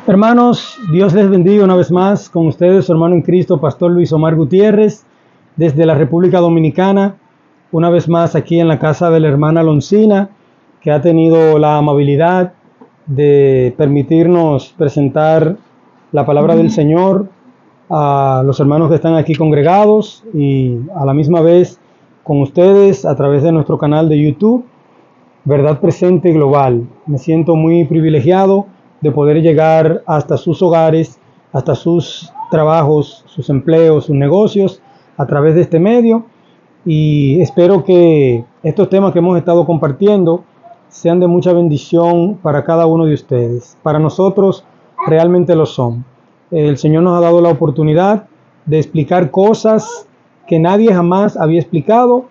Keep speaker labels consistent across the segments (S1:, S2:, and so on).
S1: Hermanos, Dios les bendiga una vez más con ustedes, su hermano en Cristo, Pastor Luis Omar Gutiérrez, desde la República Dominicana, una vez más aquí en la casa de la hermana Loncina, que ha tenido la amabilidad de permitirnos presentar la palabra del Señor a los hermanos que están aquí congregados y a la misma vez con ustedes a través de nuestro canal de YouTube, Verdad Presente Global. Me siento muy privilegiado de poder llegar hasta sus hogares, hasta sus trabajos, sus empleos, sus negocios, a través de este medio, y espero que estos temas que hemos estado compartiendo sean de mucha bendición para cada uno de ustedes. Para nosotros realmente lo son. El Señor nos ha dado la oportunidad de explicar cosas que nadie jamás había explicado.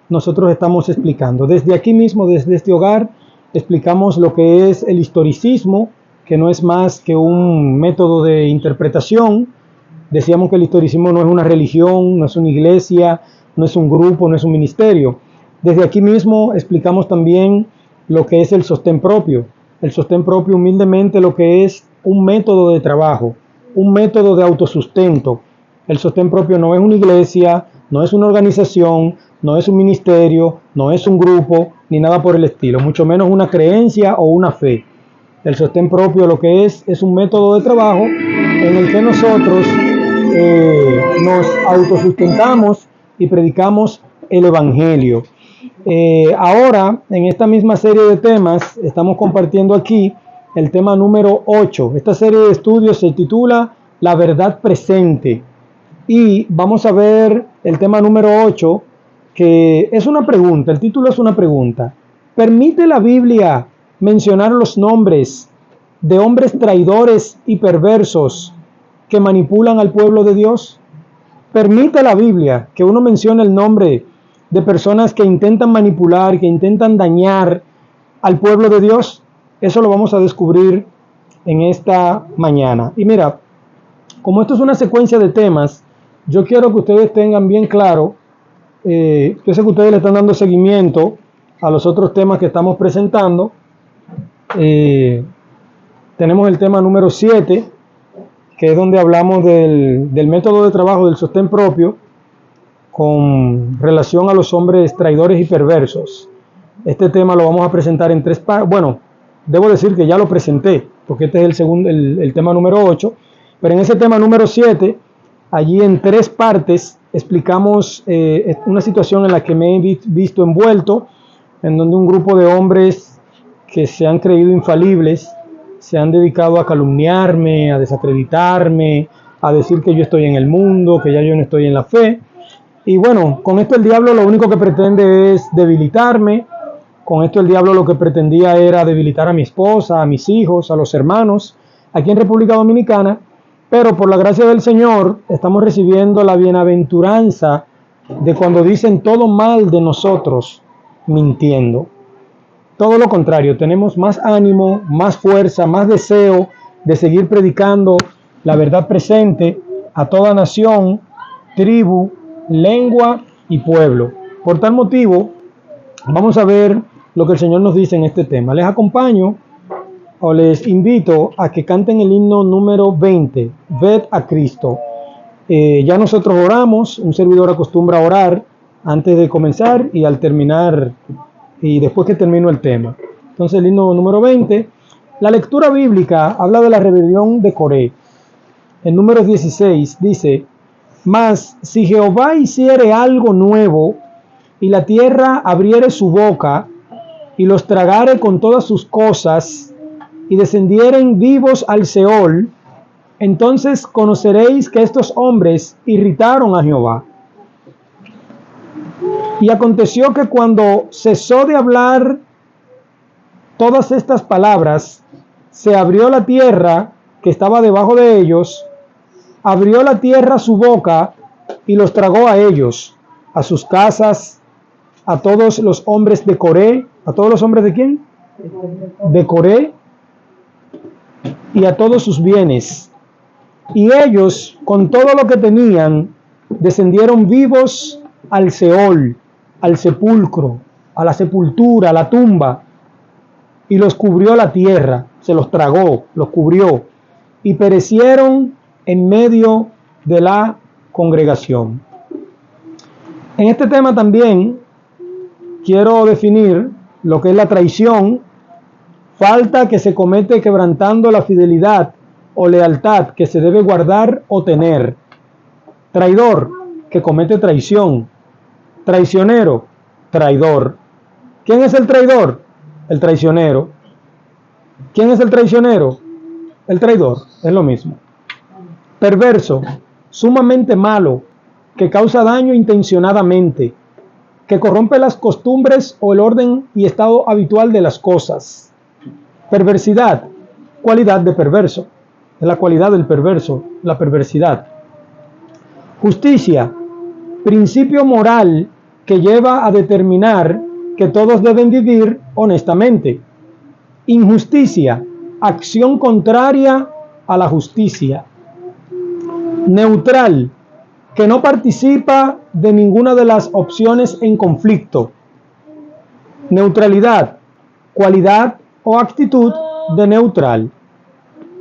S1: Nosotros estamos explicando. Desde aquí mismo, desde este hogar, explicamos lo que es el historicismo, que no es más que un método de interpretación. Decíamos que el historicismo no es una religión, no es una iglesia, no es un grupo, no es un ministerio. Desde aquí mismo explicamos también lo que es el sostén propio. El sostén propio, humildemente, lo que es un método de trabajo, un método de autosustento. El sostén propio no es una iglesia, no es una organización, no es un ministerio, no es un grupo, ni nada por el estilo, mucho menos una creencia o una fe. El sostén propio lo que es un método de trabajo en el que nosotros nos autosustentamos y predicamos el Evangelio. Ahora, en esta misma serie de temas, estamos compartiendo aquí el tema número 8. Esta serie de estudios se titula La Verdad Presente. Y vamos a ver el tema número 8, que es una pregunta. El título es una pregunta. ¿Permite la Biblia mencionar los nombres de hombres traidores y perversos que manipulan al pueblo de Dios? ¿Permite la Biblia que uno mencione el nombre de personas que intentan manipular, que intentan dañar al pueblo de Dios? Eso lo vamos a descubrir en esta mañana. Y mira, como esto es una secuencia de temas, yo quiero que ustedes tengan bien claro, yo sé que ustedes le están dando seguimiento a los otros temas que estamos presentando. Tenemos el tema número 7, que es donde hablamos del método de trabajo del sostén propio con relación a los hombres traidores y perversos. Este tema lo vamos a presentar en 3 partes. Bueno, debo decir que ya lo presenté, porque este es el tema número 8, pero en ese tema número 7, allí en 3 partes, explicamos una situación en la que me he visto envuelto, en donde un grupo de hombres que se han creído infalibles, se han dedicado a calumniarme, a desacreditarme, a decir que yo estoy en el mundo, que ya yo no estoy en la fe. Y bueno, con esto el diablo lo único que pretende es debilitarme. Con esto el diablo lo que pretendía era debilitar a mi esposa, a mis hijos, a los hermanos, aquí en República Dominicana. Pero por la gracia del Señor estamos recibiendo la bienaventuranza de cuando dicen todo mal de nosotros, mintiendo. Todo lo contrario, tenemos más ánimo, más fuerza, más deseo de seguir predicando la verdad presente a toda nación, tribu, lengua y pueblo. Por tal motivo, vamos a ver lo que el Señor nos dice en este tema. Les acompaño o les invito a que canten el himno número 20, Ved a Cristo. Ya nosotros oramos, un servidor acostumbra a orar antes de comenzar y al terminar y después que termino el tema. Entonces el himno número 20, la lectura bíblica habla de la rebelión de Coré. En Números 16 dice: Mas si Jehová hiciere algo nuevo, y la tierra abriere su boca, y los tragare con todas sus cosas, y descendieren vivos al Seol, entonces conoceréis que estos hombres irritaron a Jehová. Y aconteció que cuando cesó de hablar todas estas palabras, se abrió la tierra que estaba debajo de ellos, abrió la tierra su boca y los tragó a ellos, a sus casas, a todos los hombres de Coré. ¿A todos los hombres de quién? De Coré, y a todos sus bienes. Y ellos, con todo lo que tenían, descendieron vivos al Seol, al sepulcro, a la sepultura, a la tumba, y los cubrió la tierra, se los tragó, los cubrió. y perecieron en medio de la congregación. En este tema también quiero definir lo que es la traición, falta que se comete quebrantando la fidelidad o lealtad que se debe guardar o tener. Traidor, que comete traición. Traicionero, traidor. ¿Quién es el traidor? El traicionero. ¿Quién es el traicionero? El traidor, es lo mismo. Perverso, sumamente malo, que causa daño intencionadamente, que corrompe las costumbres o el orden y estado habitual de las cosas. Perversidad, cualidad de perverso, es la cualidad del perverso, la perversidad. Justicia, principio moral que lleva a determinar que todos deben vivir honestamente. Injusticia, acción contraria a la justicia. Neutral, que no participa de ninguna de las opciones en conflicto. Neutralidad, cualidad o actitud de neutral.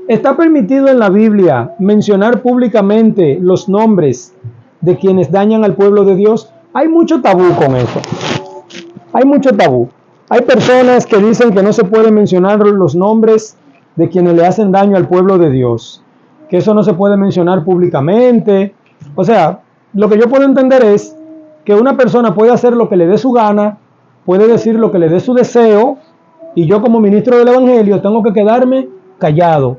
S1: ¿Está permitido en la Biblia mencionar públicamente los nombres de quienes dañan al pueblo de Dios? Hay mucho tabú con eso. Hay mucho tabú. Hay personas que dicen que no se puede mencionar los nombres de quienes le hacen daño al pueblo de Dios, que eso no se puede mencionar públicamente. O sea, lo que yo puedo entender es que una persona puede hacer lo que le dé su gana, puede decir lo que le dé su deseo, y yo como ministro del Evangelio tengo que quedarme callado.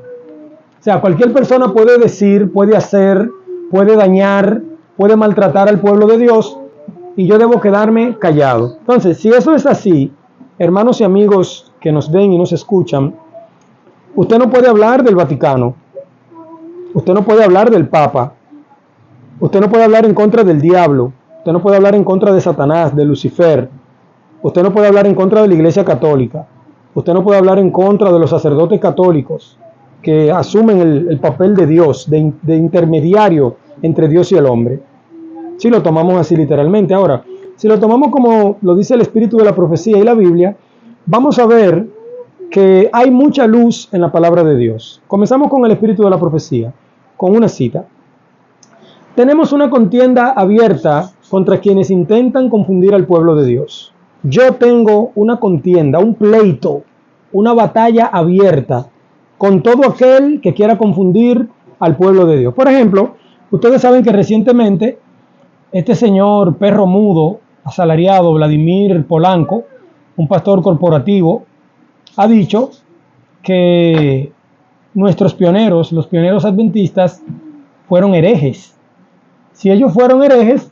S1: O sea, cualquier persona puede decir, puede hacer, puede dañar, puede maltratar al pueblo de Dios, y yo debo quedarme callado. Entonces, si eso es así, hermanos y amigos que nos ven y nos escuchan, usted no puede hablar del Vaticano, usted no puede hablar del Papa, usted no puede hablar en contra del diablo, usted no puede hablar en contra de Satanás, de Lucifer, usted no puede hablar en contra de la Iglesia Católica, usted no puede hablar en contra de los sacerdotes católicos que asumen el papel de Dios, de intermediario entre Dios y el hombre. Si lo tomamos así literalmente. Ahora, si lo tomamos como lo dice el espíritu de la profecía y la Biblia, vamos a ver que hay mucha luz en la palabra de Dios. Comenzamos con el espíritu de la profecía, con una cita. Tenemos una contienda abierta contra quienes intentan confundir al pueblo de Dios. Yo tengo una contienda, un pleito, una batalla abierta con todo aquel que quiera confundir al pueblo de Dios. Por ejemplo, ustedes saben que recientemente este señor perro mudo, asalariado, Vladimir Polanco, un pastor corporativo, ha dicho que nuestros pioneros, los pioneros adventistas, fueron herejes. Si ellos fueron herejes,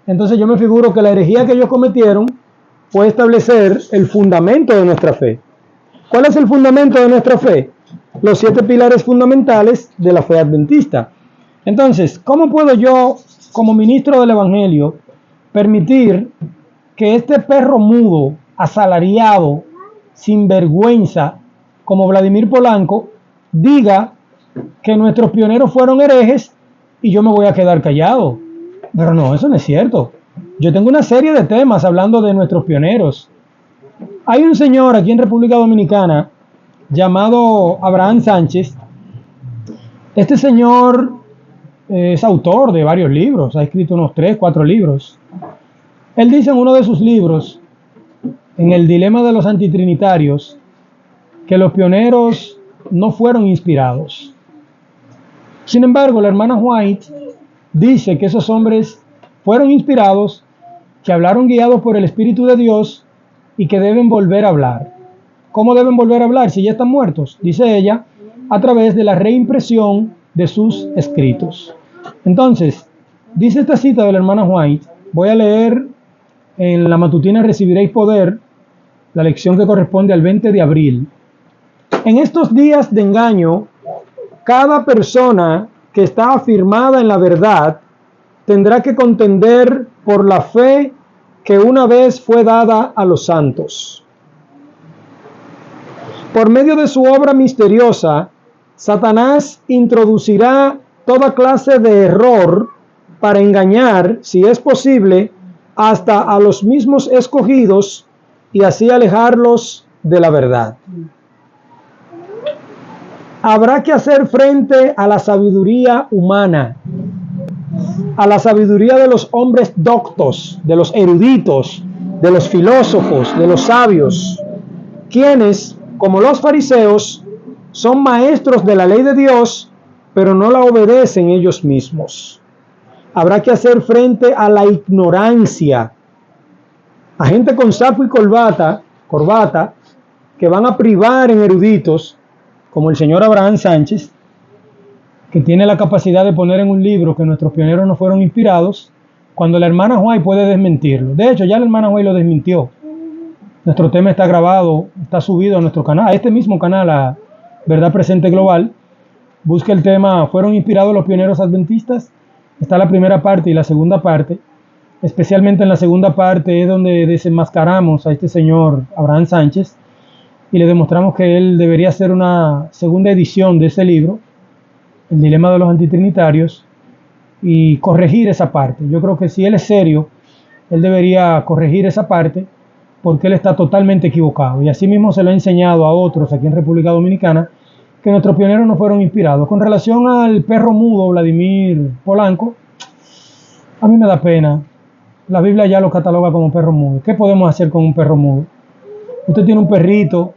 S1: entonces yo me figuro que la herejía que ellos cometieron fue establecer el fundamento de nuestra fe. ¿Cuál es el fundamento de nuestra fe? Los 7 pilares fundamentales de la fe adventista. Entonces, ¿cómo puedo yo, como ministro del Evangelio, permitir que este perro mudo, asalariado, sin vergüenza, como Vladimir Polanco, diga que nuestros pioneros fueron herejes y yo me voy a quedar callado? Pero no, eso no es cierto. Yo tengo una serie de temas hablando de nuestros pioneros. Hay un señor aquí en República Dominicana llamado Abraham Sánchez. Este señor es autor de varios libros, ha escrito unos 3, 4 libros. Él dice en uno de sus libros, en el dilema de los antitrinitarios, que los pioneros no fueron inspirados. Sin embargo, la hermana White dice que esos hombres fueron inspirados, que hablaron guiados por el Espíritu de Dios y que deben volver a hablar. ¿Cómo deben volver a hablar si ya están muertos? Dice ella, a través de la reimpresión de sus escritos. Entonces, dice esta cita de la hermana White, voy a leer en la matutina Recibiréis Poder, la lección que corresponde al 20 de abril. En estos días de engaño, cada persona que está afirmada en la verdad tendrá que contender por la fe que una vez fue dada a los santos. Por medio de su obra misteriosa, Satanás introducirá toda clase de error para engañar, si es posible, hasta a los mismos escogidos y así alejarlos de la verdad. Habrá que hacer frente a la sabiduría humana, a la sabiduría de los hombres doctos, de los eruditos, de los filósofos, de los sabios, quienes, como los fariseos, son maestros de la ley de Dios, pero no la obedecen ellos mismos. Habrá que hacer frente a la ignorancia, a gente con saco y corbata, que van a privar en eruditos, como el señor Abraham Sánchez, que tiene la capacidad de poner en un libro que nuestros pioneros no fueron inspirados, cuando la hermana White puede desmentirlo. De hecho, ya la hermana White lo desmintió. Nuestro tema está grabado, está subido a nuestro canal, a este mismo canal, a Verdad Presente Global. Busca el tema ¿Fueron inspirados los pioneros adventistas? Está la primera parte y la segunda parte. Especialmente en la segunda parte es donde desenmascaramos a este señor Abraham Sánchez y le demostramos que él debería hacer una segunda edición de ese libro, El dilema de los antitrinitarios, y corregir esa parte. Yo creo que si él es serio, él debería corregir esa parte, porque él está totalmente equivocado. Y así mismo se lo ha enseñado a otros aquí en República Dominicana, que nuestros pioneros no fueron inspirados. Con relación al perro mudo, Vladimir Polanco, a mí me da pena. La Biblia ya lo cataloga como perro mudo. ¿Qué podemos hacer con un perro mudo? Usted tiene un perrito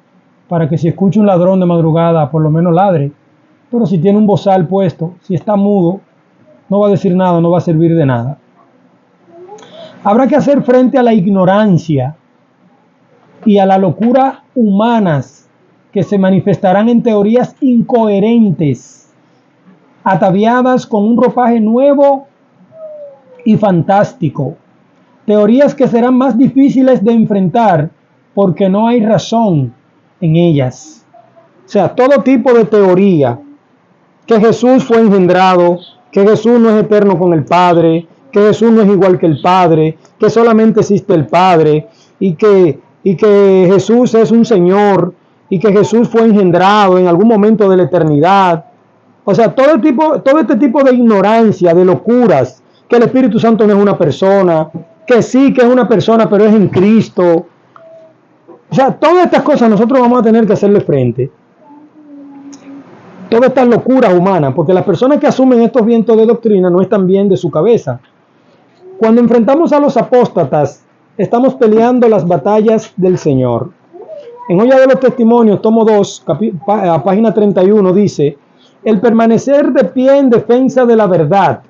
S1: para que si escucha un ladrón de madrugada, por lo menos ladre. Pero si tiene un bozal puesto, si está mudo, no va a decir nada, no va a servir de nada. Habrá que hacer frente a la ignorancia y a la locura humanas que se manifestarán en teorías incoherentes, ataviadas con un ropaje nuevo y fantástico. Teorías que serán más difíciles de enfrentar porque no hay razón en ellas. O sea, todo tipo de teoría, que Jesús fue engendrado, que Jesús no es eterno con el Padre, que Jesús no es igual que el Padre, que solamente existe el Padre, y que Jesús es un Señor, y que Jesús fue engendrado en algún momento de la eternidad. O sea, todo este tipo de ignorancia, de locuras, que el Espíritu Santo no es una persona, que sí que es una persona, pero es en Cristo. O sea, todas estas cosas nosotros vamos a tener que hacerle frente. Todas estas locuras humanas, porque las personas que asumen estos vientos de doctrina no están bien de su cabeza. Cuando enfrentamos a los apóstatas, estamos peleando las batallas del Señor. En Olla de los Testimonios, tomo 2, página 31, dice: el permanecer de pie en defensa de la verdad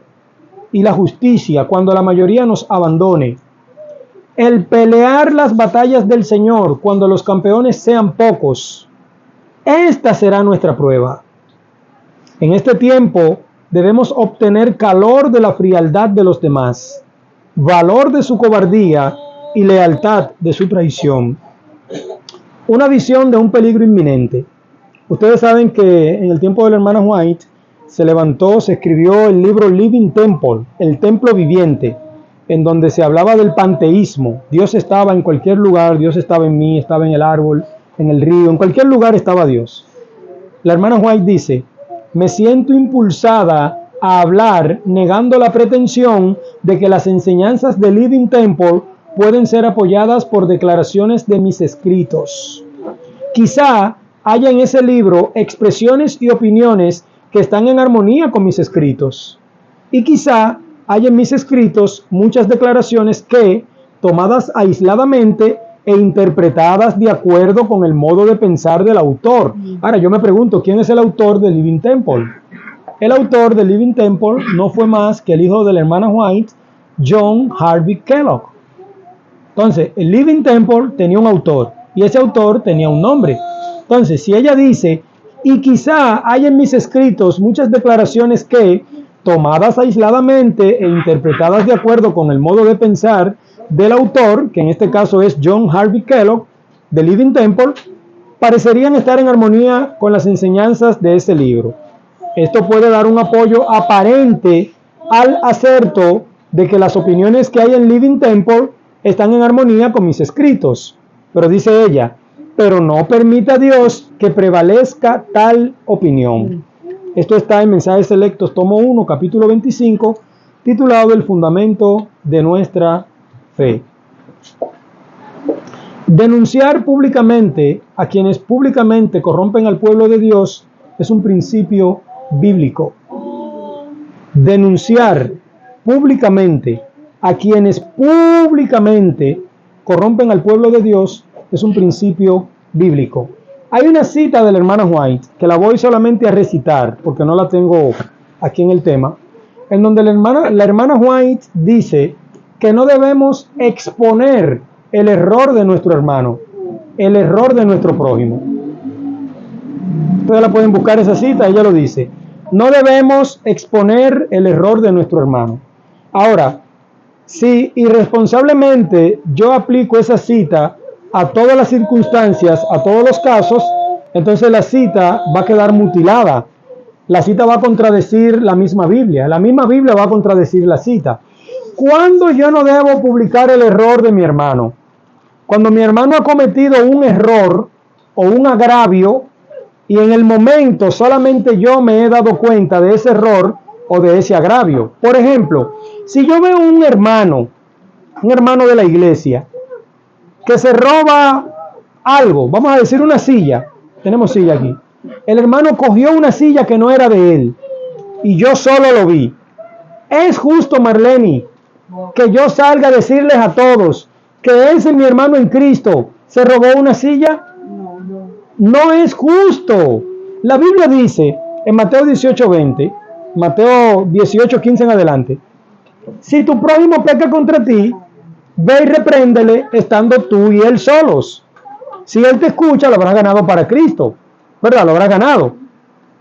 S1: y la justicia cuando la mayoría nos abandone. El pelear las batallas del Señor cuando los campeones sean pocos. Esta será nuestra prueba. En este tiempo debemos obtener calor de la frialdad de los demás, valor de su cobardía y lealtad de su traición. Una visión de un peligro inminente. Ustedes saben que en el tiempo de la hermana White se escribió el libro Living Temple, el templo viviente, en donde se hablaba del panteísmo. Dios estaba en cualquier lugar, Dios estaba en mí, estaba en el árbol, en el río, en cualquier lugar estaba Dios. La hermana White dice: me siento impulsada a hablar negando la pretensión de que las enseñanzas de Living Temple pueden ser apoyadas por declaraciones de mis escritos. Quizá haya en ese libro expresiones y opiniones que están en armonía con mis escritos. Y quizá haya en mis escritos muchas declaraciones que, tomadas aisladamente e interpretadas de acuerdo con el modo de pensar del autor. Ahora yo me pregunto, ¿quién es el autor de Living Temple? El autor de Living Temple no fue más que el hijo de la hermana White, John Harvey Kellogg. Entonces, el Living Temple tenía un autor y ese autor tenía un nombre. Entonces, si ella dice, y quizá haya en mis escritos muchas declaraciones que, tomadas aisladamente e interpretadas de acuerdo con el modo de pensar del autor, que en este caso es John Harvey Kellogg, de Living Temple, parecerían estar en armonía con las enseñanzas de ese libro. Esto puede dar un apoyo aparente al acerto de que las opiniones que hay en Living Temple están en armonía con mis escritos. Pero dice ella, pero no permita a Dios que prevalezca tal opinión. Esto está en Mensajes Selectos, tomo 1, capítulo 25, titulado El fundamento de nuestra fe. Denunciar públicamente a quienes públicamente corrompen al pueblo de Dios es un principio bíblico. Denunciar públicamente a quienes públicamente corrompen al pueblo de Dios es un principio bíblico. Hay una cita de la hermana White que la voy solamente a recitar porque no la tengo aquí en el tema, en donde la hermana White dice que no debemos exponer el error de nuestro hermano, el error de nuestro prójimo. Ustedes la pueden buscar esa cita, ella lo dice. No debemos exponer el error de nuestro hermano. Ahora, si irresponsablemente yo aplico esa cita a todas las circunstancias, a todos los casos, entonces la cita va a quedar mutilada. La cita va a contradecir la misma Biblia va a contradecir la cita. ¿Cuándo yo no debo publicar el error de mi hermano? Cuando mi hermano ha cometido un error o un agravio y en el momento solamente yo me he dado cuenta de ese error o de ese agravio. Por ejemplo, si yo veo un hermano de la iglesia que se roba algo, vamos a decir una silla, tenemos silla aquí, el hermano cogió una silla que no era de él y yo solo lo vi. ¿Es justo, Marlene, que yo salga a decirles a todos que ese mi hermano en Cristo se robó una silla? No es justo. La Biblia dice en Mateo 18:20, Mateo 18:15 en adelante, si tu prójimo peca contra ti, ve y repréndele estando tú y él solos. Si él te escucha, lo habrás ganado para Cristo, ¿verdad? Lo habrás ganado.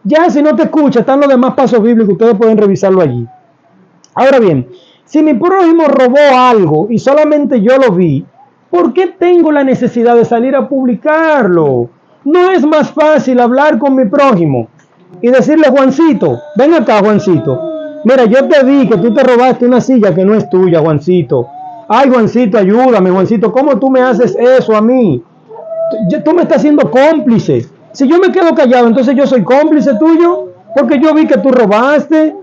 S1: Ya si no te escucha, están los demás pasos bíblicos, ustedes pueden revisarlo allí. Ahora bien, si mi prójimo robó algo y solamente yo lo vi, ¿por qué tengo la necesidad de salir a publicarlo? ¿No es más fácil hablar con mi prójimo y decirle, Juancito, ven acá, Juancito, mira, yo te vi que tú te robaste una silla que no es tuya, Juancito. Ay, Juancito, ayúdame, Juancito, ¿cómo tú me haces eso a mí? Tú me estás haciendo cómplice. Si yo me quedo callado, entonces yo soy cómplice tuyo, porque yo vi que tú robaste.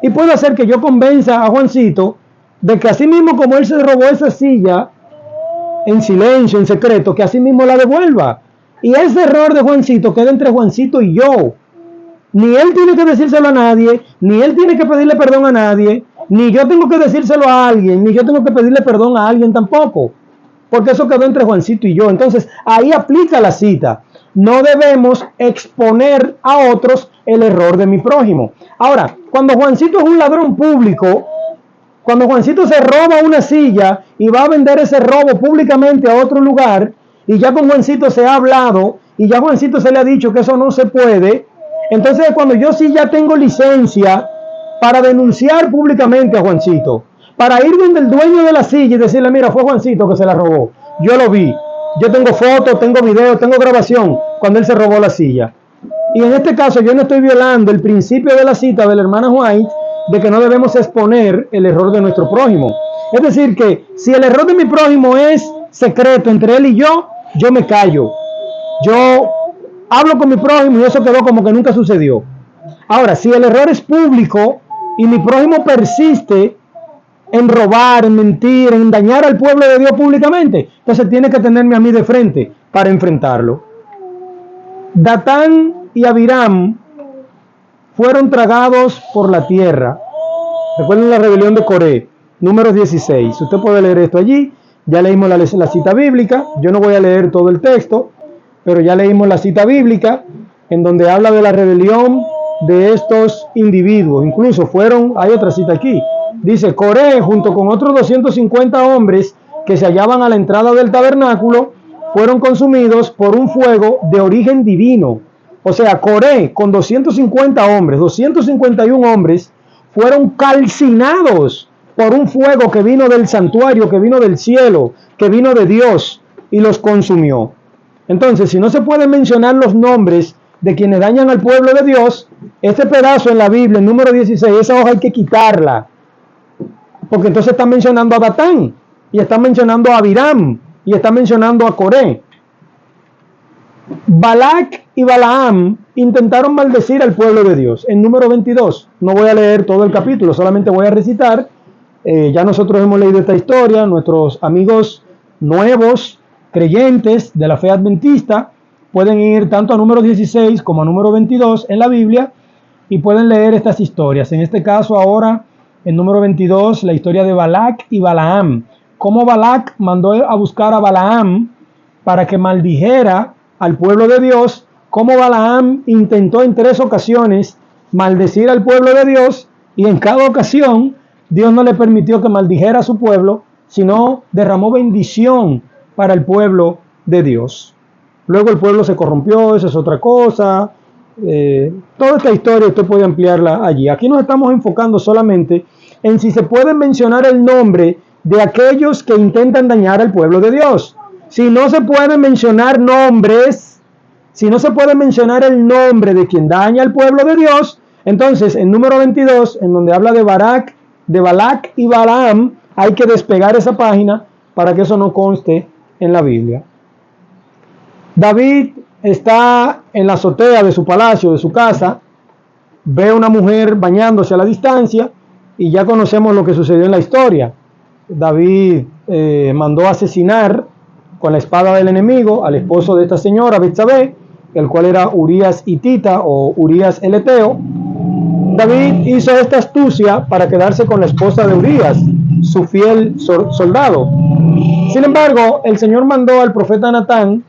S1: Y puedo hacer que yo convenza a Juancito de que así mismo como él se robó esa silla, en silencio, en secreto, que así mismo la devuelva. Y ese error de Juancito queda entre Juancito y yo. Ni él tiene que decírselo a nadie, ni él tiene que pedirle perdón a nadie, ni yo tengo que decírselo a alguien, ni yo tengo que pedirle perdón a alguien tampoco. Porque eso quedó entre Juancito y yo. Entonces, ahí aplica la cita. No debemos exponer a otros el error de mi prójimo. Ahora, cuando Juancito es un ladrón público, cuando Juancito se roba una silla y va a vender ese robo públicamente a otro lugar, y ya con Juancito se ha hablado, y ya a Juancito se le ha dicho que eso no se puede, entonces cuando yo sí ya tengo licencia para denunciar públicamente a Juancito, para ir donde el dueño de la silla y decirle, mira, fue Juancito que se la robó, yo lo vi, yo tengo fotos, tengo video, tengo grabación cuando él se robó la silla. Y en este caso yo no estoy violando el principio de la cita de la hermana White de que no debemos exponer el error de nuestro prójimo. Es decir, que si el error de mi prójimo es secreto entre él y yo me callo. Yo hablo con mi prójimo y eso quedó como que nunca sucedió. Ahora, si el error es público y mi prójimo persiste en robar, en mentir, en dañar al pueblo de Dios públicamente, entonces tiene que tenerme a mí de frente para enfrentarlo. Datán y Abiram fueron tragados por la tierra. Recuerden la rebelión de Coré, Números 16. Usted puede leer esto allí. Ya leímos la cita bíblica. Yo no voy a leer todo el texto, pero ya leímos la cita bíblica en donde habla de la rebelión de estos individuos. Incluso hay otra cita aquí. Dice, Coré junto con otros 250 hombres que se hallaban a la entrada del tabernáculo fueron consumidos por un fuego de origen divino. O sea, Coré con 250 hombres, 251 hombres, fueron calcinados por un fuego que vino del santuario, que vino del cielo, que vino de Dios y los consumió. Entonces, si no se pueden mencionar los nombres de quienes dañan al pueblo de Dios, este pedazo en la Biblia, en número 16, esa hoja hay que quitarla. Porque entonces están mencionando a Datán, y están mencionando a Abiram, y están mencionando a Coré. Balac y Balaam intentaron maldecir al pueblo de Dios. En número 22, no voy a leer todo el capítulo, solamente voy a recitar. Ya nosotros hemos leído esta historia, nuestros amigos nuevos, creyentes de la fe adventista, pueden ir tanto a número 16 como a número 22 en la Biblia y pueden leer estas historias. En este caso ahora, en número 22, la historia de Balac y Balaam. Cómo Balac mandó a buscar a Balaam para que maldijera al pueblo de Dios. Cómo Balaam intentó en 3 ocasiones maldecir al pueblo de Dios y en cada ocasión Dios no le permitió que maldijera a su pueblo, sino derramó bendición para el pueblo de Dios. Luego el pueblo se corrompió, eso es otra cosa. Toda esta historia usted puede ampliarla allí. Aquí nos estamos enfocando solamente en si se puede mencionar el nombre de aquellos que intentan dañar al pueblo de Dios. Si no se puede mencionar nombres, si no se puede mencionar el nombre de quien daña al pueblo de Dios, entonces en número 22, en donde habla de Balac y Balaam, hay que despegar esa página para que eso no conste en la Biblia. David está en la azotea de su palacio, de su casa, ve a una mujer bañándose a la distancia y ya conocemos lo que sucedió en la historia. David mandó asesinar con la espada del enemigo al esposo de esta señora, Betsabé, el cual era Urías hitita o Urías el eteo. David hizo esta astucia para quedarse con la esposa de Urías, su fiel soldado. Sin embargo, el Señor mandó al profeta Natán,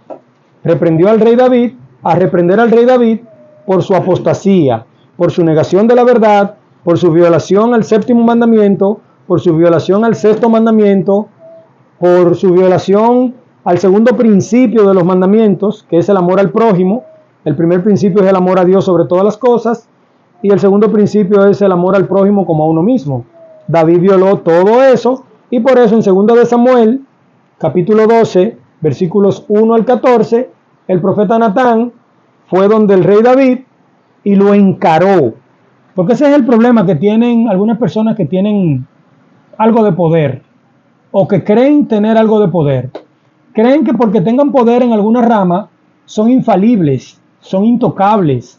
S1: reprendió al rey David, a reprender al rey David por su apostasía, por su negación de la verdad, por su violación al 7º mandamiento, por su violación al 6º mandamiento, por su violación al 2.º principio de los mandamientos, que es el amor al prójimo. El primer principio es el amor a Dios sobre todas las cosas, y el 2.º principio es el amor al prójimo como a uno mismo. David violó todo eso, y por eso en 2 de Samuel, capítulo 12, versículos 1 al 14, el profeta Natán fue donde el rey David y lo encaró. Porque ese es el problema que tienen algunas personas que tienen algo de poder o que creen tener algo de poder. Creen que porque tengan poder en alguna rama son infalibles, son intocables.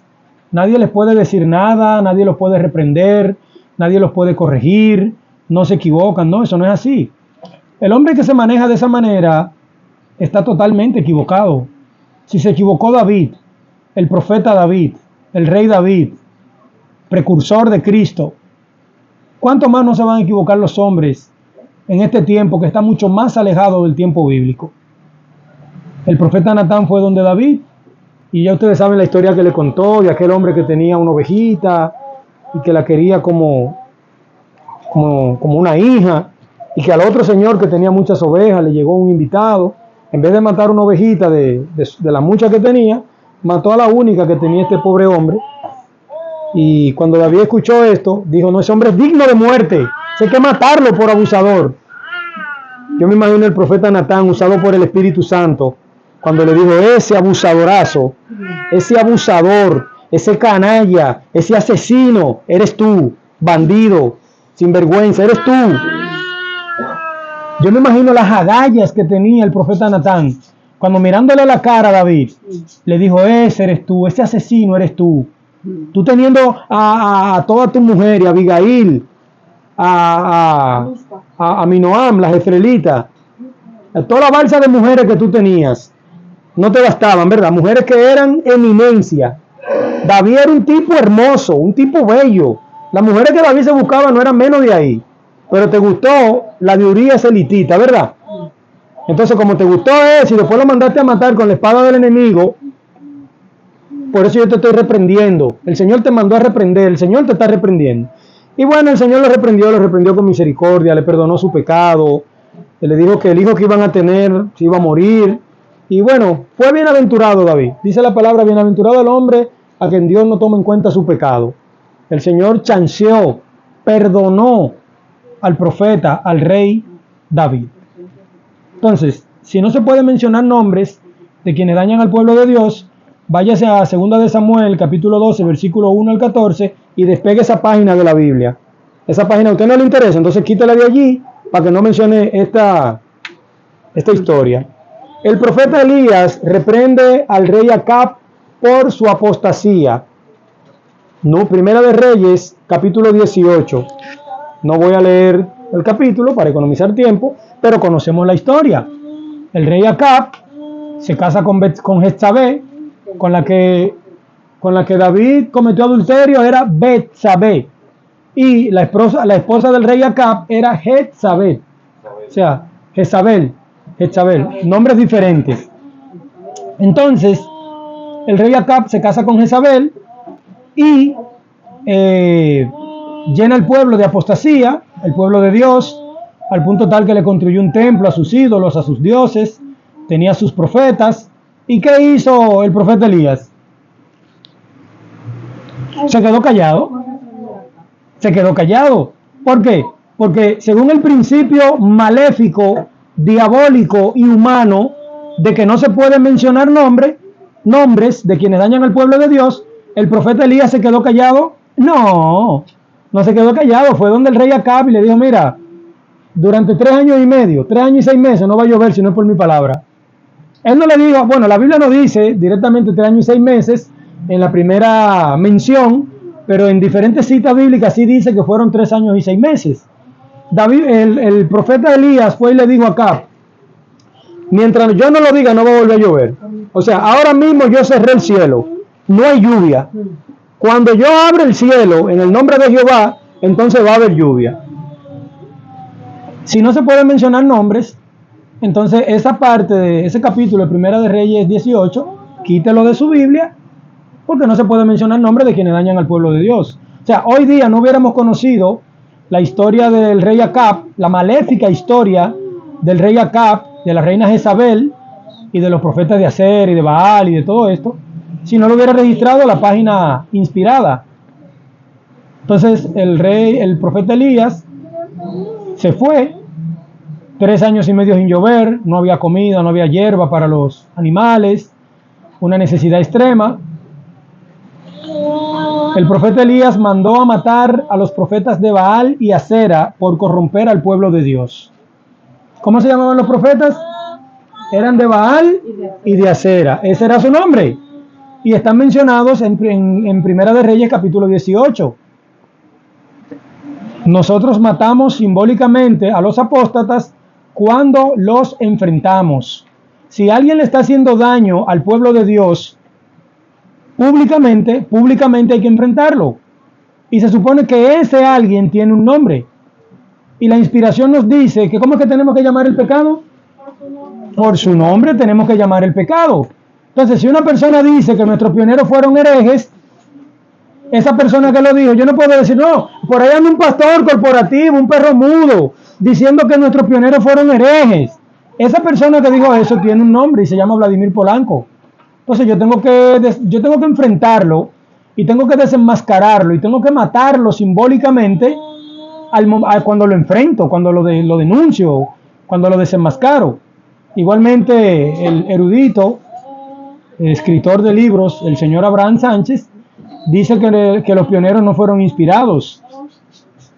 S1: Nadie les puede decir nada, nadie los puede reprender, nadie los puede corregir, no se equivocan. No, eso no es así. El hombre que se maneja de esa manera está totalmente equivocado. Si se equivocó David, el profeta David, el rey David, precursor de Cristo, ¿cuánto más no se van a equivocar los hombres en este tiempo que está mucho más alejado del tiempo bíblico? El profeta Natán fue donde David, y ya ustedes saben la historia que le contó de aquel hombre que tenía una ovejita y que la quería como una hija, y que al otro señor que tenía muchas ovejas le llegó un invitado. En vez de matar una ovejita de las muchas que tenía, mató a la única que tenía este pobre hombre. Y cuando David escuchó esto, dijo: no, ese hombre es digno de muerte, hay que matarlo por abusador. Yo me imagino el profeta Natán, usado por el Espíritu Santo, cuando le dijo: ese abusadorazo, ese abusador, ese canalla, ese asesino, eres tú, bandido, sinvergüenza, eres tú. Yo me imagino las agallas que tenía el profeta Natán, cuando mirándole la cara a David, le dijo: ese eres tú, ese asesino eres tú. Tú teniendo a toda tu mujer, y a Abigail, a Minoam, la jezreelita, a toda la balsa de mujeres que tú tenías, no te bastaban, ¿verdad? Mujeres que eran eminencia. David era un tipo hermoso, un tipo bello. Las mujeres que David se buscaba no eran menos de ahí. Pero te gustó la de Urías elitita, ¿verdad? Entonces, como te gustó eso y después lo mandaste a matar con la espada del enemigo, por eso yo te estoy reprendiendo. El Señor te mandó a reprender, el Señor te está reprendiendo. Y bueno, el Señor lo reprendió con misericordia, le perdonó su pecado, le dijo que el hijo que iban a tener se iba a morir. Y bueno, fue bienaventurado David. Dice la palabra: bienaventurado el hombre a quien Dios no toma en cuenta su pecado. El Señor chanceó, perdonó al profeta, al rey David. Entonces, si no se puede mencionar nombres de quienes dañan al pueblo de Dios, váyase a 2 de Samuel, capítulo 12, versículo 1 al 14, y despegue esa página de la Biblia. Esa página a usted no le interesa, entonces quítela de allí para que no mencione esta historia. El profeta Elías reprende al rey Acab por su apostasía. No, Primera de Reyes, capítulo 18. No voy a leer el capítulo para economizar tiempo, pero conocemos la historia. El rey Acab se casa con Jezabel, con la que David cometió adulterio era Betsabé, y la esposa del rey Acab era Jezabel, o sea, Jezabel, nombres diferentes. Entonces, el rey Acab se casa con Jezabel y llena el pueblo de apostasía, el pueblo de Dios, al punto tal que le construyó un templo a sus ídolos, a sus dioses, tenía sus profetas. ¿Y qué hizo el profeta Elías? Se quedó callado. Se quedó callado. ¿Por qué? Porque según el principio maléfico, diabólico y humano de que no se pueden mencionar nombres de quienes dañan al pueblo de Dios, el profeta Elías se quedó callado. No se quedó callado. Fue donde el rey Acab y le dijo: mira, durante 3 años y medio, 3 años y 6 meses no va a llover si no es por mi palabra. Él no le dijo, bueno, la Biblia no dice directamente 3 años y 6 meses en la primera mención, pero en diferentes citas bíblicas sí dice que fueron 3 años y 6 meses. El profeta Elías fue y le dijo a Acab: mientras yo no lo diga, no va a volver a llover. O sea, ahora mismo yo cerré el cielo, no hay lluvia. Cuando yo abra el cielo en el nombre de Jehová, entonces va a haber lluvia. Si no se pueden mencionar nombres, entonces esa parte de ese capítulo de Primera de Reyes 18, quítelo de su Biblia, porque no se puede mencionar nombres de quienes dañan al pueblo de Dios. O sea, hoy día no hubiéramos conocido la historia del rey Acab, la maléfica historia del rey Acab, de la reina Jezabel y de los profetas de Aser y de Baal y de todo esto, si no lo hubiera registrado la página inspirada. Entonces el profeta Elías se fue, 3 años y medio sin llover, no había comida, no había hierba para los animales, una necesidad extrema. El profeta Elías mandó a matar a los profetas de Baal y Acera por corromper al pueblo de Dios. ¿Cómo se llamaban los profetas? Eran de Baal y de Acera. Ese era su nombre. Y están mencionados en Primera de Reyes capítulo 18. Nosotros matamos simbólicamente a los apóstatas cuando los enfrentamos. Si alguien le está haciendo daño al pueblo de Dios, públicamente hay que enfrentarlo. Y se supone que ese alguien tiene un nombre. Y la inspiración nos dice que ¿cómo es que tenemos que llamar el pecado? Por su nombre tenemos que llamar el pecado. Entonces, si una persona dice que nuestros pioneros fueron herejes, esa persona que lo dijo, yo no puedo decir, no, por ahí anda un pastor corporativo, un perro mudo, diciendo que nuestros pioneros fueron herejes. Esa persona que dijo eso tiene un nombre y se llama Vladimir Polanco. Entonces yo tengo que enfrentarlo y tengo que desenmascararlo y tengo que matarlo simbólicamente cuando lo enfrento, cuando lo denuncio, cuando lo desenmascaro. Igualmente el erudito, escritor de libros, el señor Abraham Sánchez, dice que los pioneros no fueron inspirados.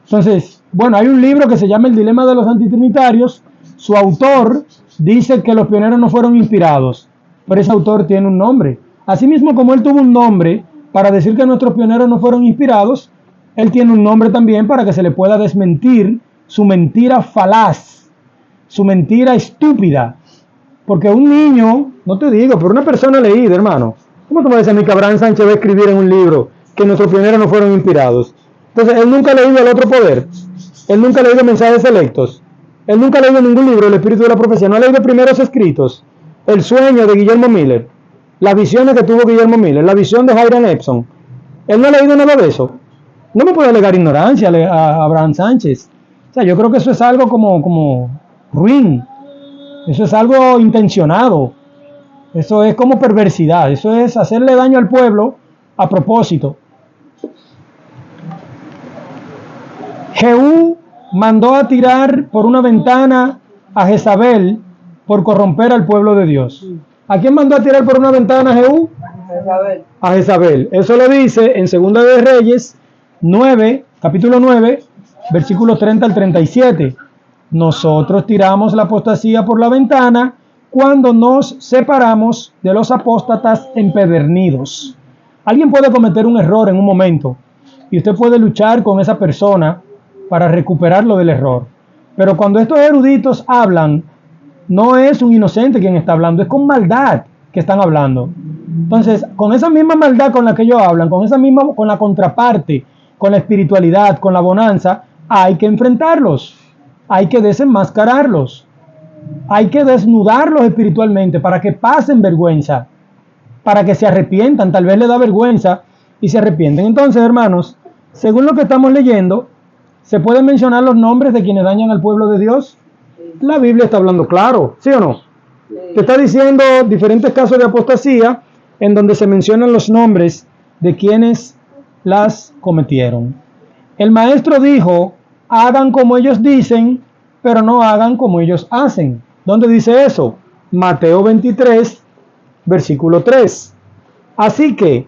S1: Entonces, bueno, hay un libro que se llama El dilema de los antitrinitarios. Su autor dice que los pioneros no fueron inspirados, pero ese autor tiene un nombre. Asimismo, como él tuvo un nombre para decir que nuestros pioneros no fueron inspirados, él tiene un nombre también para que se le pueda desmentir su mentira falaz, su mentira estúpida. Porque un niño, no te digo, pero una persona leída, hermano, ¿cómo tú me dices a mí que Abraham Sánchez va a escribir en un libro que nuestros pioneros no fueron inspirados? Entonces, él nunca ha leído El Otro Poder, él nunca ha leído Mensajes Selectos, él nunca ha leído ningún libro del Espíritu de la Profecía, no ha leído Primeros Escritos, El Sueño de Guillermo Miller, las visiones que tuvo Guillermo Miller, la visión de Hiram Epson. Él no ha leído nada de eso. No me puede alegar ignorancia a Abraham Sánchez. O sea, yo creo que eso es algo como ruin. Eso es algo intencionado. Eso es como perversidad. Eso es hacerle daño al pueblo a propósito. Jehú mandó a tirar por una ventana a Jezabel por corromper al pueblo de Dios. ¿A quién mandó a tirar por una ventana Jehú? A Jezabel. Eso lo dice en Segunda de Reyes 9, capítulo 9, versículos 30 al 37. Nosotros tiramos la apostasía por la ventana cuando nos separamos de los apóstatas empedernidos. Alguien puede cometer un error en un momento y usted puede luchar con esa persona para recuperarlo del error. Pero cuando estos eruditos hablan, no es un inocente quien está hablando, es con maldad que están hablando. Entonces, con esa misma maldad con la que ellos hablan, con la contraparte, con la espiritualidad, con la bonanza, hay que enfrentarlos, hay que desenmascararlos, hay que desnudarlos espiritualmente para que pasen vergüenza, para que se arrepientan. Tal vez les da vergüenza y se arrepienten. Entonces, hermanos, según lo que estamos leyendo, ¿se pueden mencionar los nombres de quienes dañan al pueblo de Dios? La Biblia está hablando claro, ¿sí o no? Te está diciendo diferentes casos de apostasía en donde se mencionan los nombres de quienes las cometieron. El maestro dijo, hagan como ellos dicen, pero no hagan como ellos hacen. ¿Dónde dice eso? Mateo 23, versículo 3. Así que,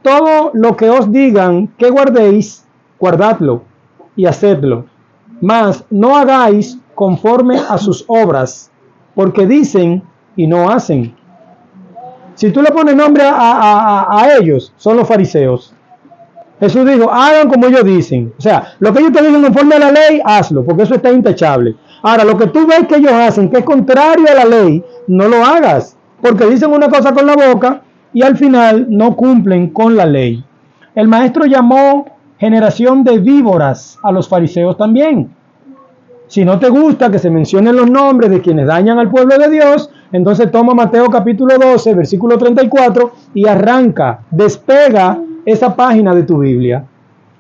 S1: todo lo que os digan que guardéis, guardadlo y hacedlo. Mas no hagáis conforme a sus obras, porque dicen y no hacen. Si tú le pones nombre a ellos, son los fariseos. Jesús dijo, hagan como ellos dicen. O sea, lo que ellos te dicen conforme a la ley, hazlo, porque eso está intachable. Ahora, lo que tú ves que ellos hacen, que es contrario a la ley, no lo hagas, porque dicen una cosa con la boca y al final no cumplen con la ley. El maestro llamó generación de víboras a los fariseos también. Si no te gusta que se mencionen los nombres de quienes dañan al pueblo de Dios, entonces toma Mateo capítulo 12, versículo 34 y arranca, despega esa página de tu Biblia.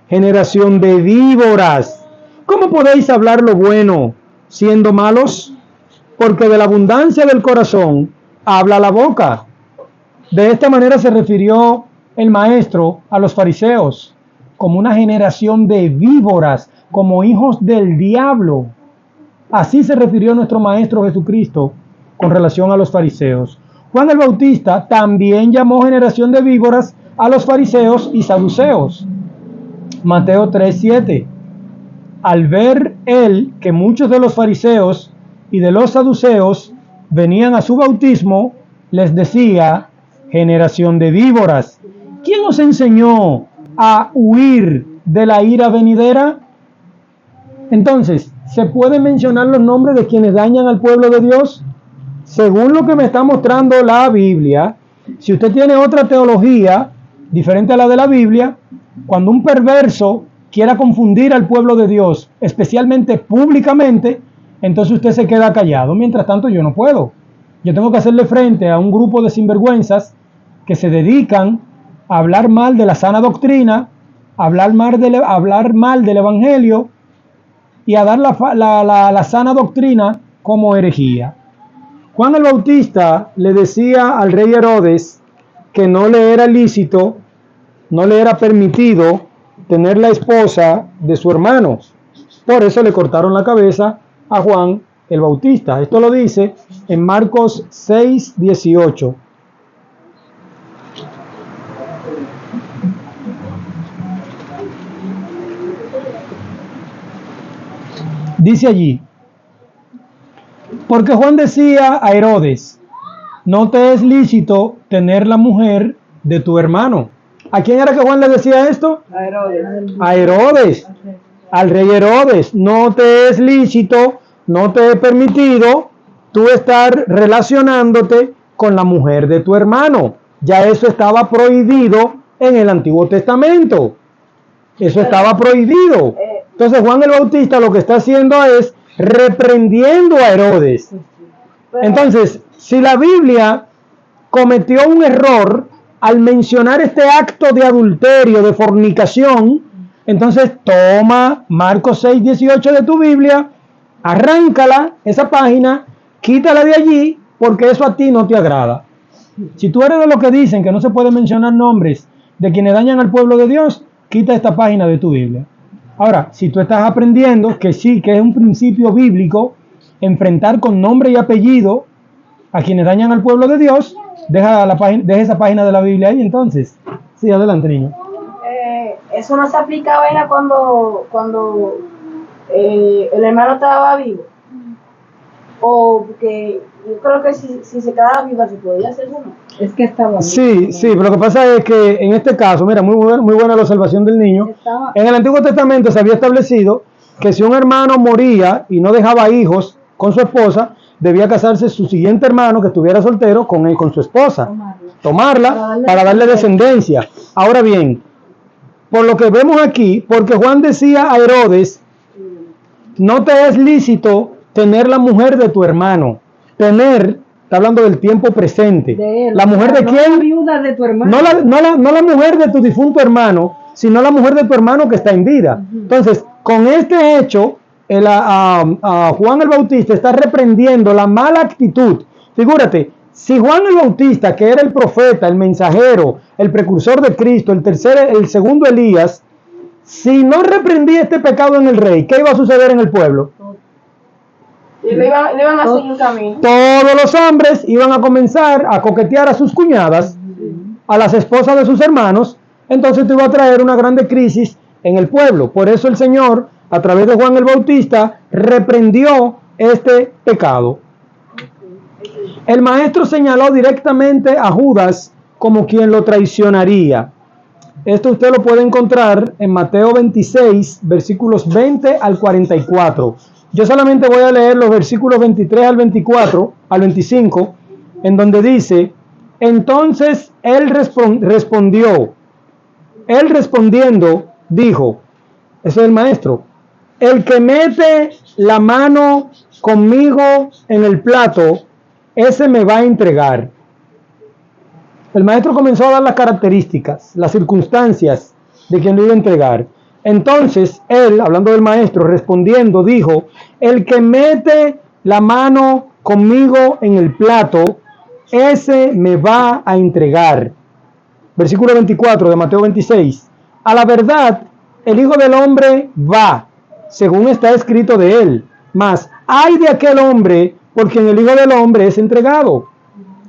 S1: Generación de víboras. ¿Cómo podéis hablar lo bueno siendo malos? Porque de la abundancia del corazón habla la boca. De esta manera se refirió el maestro a los fariseos como una generación de víboras, como hijos del diablo. Así se refirió nuestro Maestro Jesucristo con relación a los fariseos. Juan el Bautista también llamó generación de víboras a los fariseos y saduceos. Mateo 3:7. Al ver él que muchos de los fariseos y de los saduceos venían a su bautismo, les decía, generación de víboras, ¿quién os enseñó a huir de la ira venidera? Entonces, ¿se pueden mencionar los nombres de quienes dañan al pueblo de Dios? Según lo que me está mostrando la Biblia, si usted tiene otra teología diferente a la de la Biblia, cuando un perverso quiera confundir al pueblo de Dios, especialmente públicamente, entonces usted se queda callado. Mientras tanto, yo no puedo. Yo tengo que hacerle frente a un grupo de sinvergüenzas que se dedican a hablar mal de la sana doctrina, a hablar mal del Evangelio, y a dar la sana doctrina como herejía. Juan el Bautista le decía al rey Herodes que no le era lícito, no le era permitido tener la esposa de su hermano. Por eso le cortaron la cabeza a Juan el Bautista. Esto lo dice en Marcos 6:18. Dice allí, porque Juan decía a Herodes, no te es lícito tener la mujer de tu hermano. ¿A quién era que Juan le decía esto?
S2: A Herodes.
S1: A Herodes, al rey Herodes. No te es lícito, no te he permitido tú estar relacionándote con la mujer de tu hermano. Ya eso estaba prohibido en el Antiguo Testamento. Eso estaba prohibido. Entonces Juan el Bautista lo que está haciendo es reprendiendo a Herodes. Entonces, si la Biblia cometió un error al mencionar este acto de adulterio, de fornicación, entonces toma Marcos 6:18 de tu Biblia, arráncala, esa página, quítala de allí, porque eso a ti no te agrada. Si tú eres de los que dicen que no se puede mencionar nombres de quienes dañan al pueblo de Dios, quita esta página de tu Biblia. Ahora, si tú estás aprendiendo que sí, que es un principio bíblico enfrentar con nombre y apellido a quienes dañan al pueblo de Dios, deja esa página de la Biblia ahí entonces. Sí, adelante, niño.
S2: Eso no se aplicaba era cuando el hermano estaba vivo. O porque yo creo que si se quedaba viva se podía hacer eso, ¿no?
S3: Es que estaba
S1: Sí, pero lo que pasa es que en este caso, mira, muy buena la observación del niño. En el Antiguo Testamento se había establecido que si un hermano moría y no dejaba hijos con su esposa, debía casarse su siguiente hermano que estuviera soltero con él, con su esposa, tomarla para darle descendencia. Ahora bien, por lo que vemos aquí, porque Juan decía a Herodes, no te es lícito tener la mujer de tu hermano. Tener, está hablando del tiempo presente.
S2: De él,
S1: ¿La mujer de
S2: no
S1: quién?
S2: la viuda de tu hermano.
S1: No la mujer de tu difunto hermano, sino la mujer de tu hermano que está en vida. Entonces, con este hecho, Juan el Bautista está reprendiendo la mala actitud. Figúrate, si Juan el Bautista, que era el profeta, el mensajero, el precursor de Cristo, el segundo Elías, si no reprendía este pecado en el rey, ¿qué iba a suceder en el pueblo?
S2: Y le iban a seguir un camino.
S1: Todos los hombres iban a comenzar a coquetear a sus cuñadas, a las esposas de sus hermanos. Entonces esto iba a traer una grande crisis en el pueblo. Por eso el Señor, a través de Juan el Bautista, reprendió este pecado. El maestro señaló directamente a Judas como quien lo traicionaría. Esto usted lo puede encontrar en Mateo 26, versículos 20 al 44. Yo solamente voy a leer los versículos 23 al 24, al 25, en donde dice, entonces él respondiendo, dijo, eso es el maestro, el que mete la mano conmigo en el plato, ese me va a entregar. El maestro comenzó a dar las características, las circunstancias de quien lo iba a entregar. Entonces él, hablando del maestro, respondiendo, dijo, el que mete la mano conmigo en el plato, ese me va a entregar. Versículo 24 de Mateo 26. A la verdad, el Hijo del Hombre va, según está escrito de él. Mas, ay de aquel hombre, por quien el Hijo del Hombre es entregado.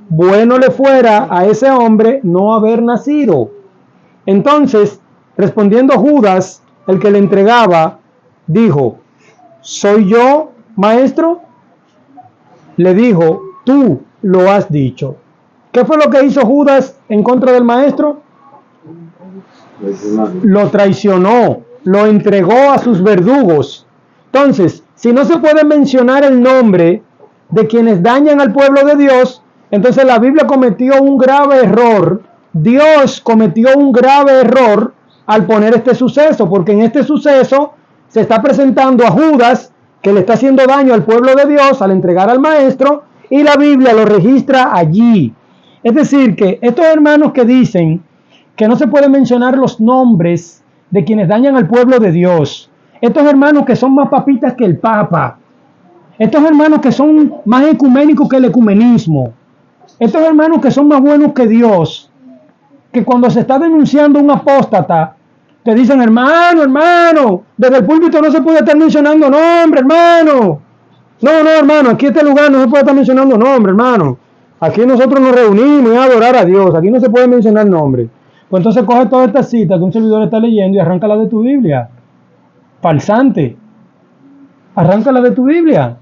S1: Bueno le fuera a ese hombre no haber nacido. Entonces, respondiendo Judas, el que le entregaba, dijo, ¿soy yo, maestro? Le dijo, tú lo has dicho. ¿Qué fue lo que hizo Judas en contra del maestro? Lo traicionó, lo entregó a sus verdugos. Entonces, si no se puede mencionar el nombre de quienes dañan al pueblo de Dios, entonces la Biblia cometió un grave error. Dios cometió un grave error al poner este suceso, porque en este suceso se está presentando a Judas, que le está haciendo daño al pueblo de Dios al entregar al maestro, y la Biblia lo registra allí. Es decir, que estos hermanos que dicen que no se pueden mencionar los nombres de quienes dañan al pueblo de Dios, estos hermanos que son más papitas que el Papa, estos hermanos que son más ecuménicos que el ecumenismo, estos hermanos que son más buenos que Dios, que cuando se está denunciando un apóstata, te dicen, hermano, desde el púlpito no se puede estar mencionando nombre, hermano. No, hermano, aquí este lugar no se puede estar mencionando nombre, hermano. Aquí nosotros nos reunimos a adorar a Dios, aquí no se puede mencionar nombre. Pues entonces coge toda esta cita que un servidor está leyendo y arráncala de tu Biblia. Falsante. Arráncala de tu Biblia.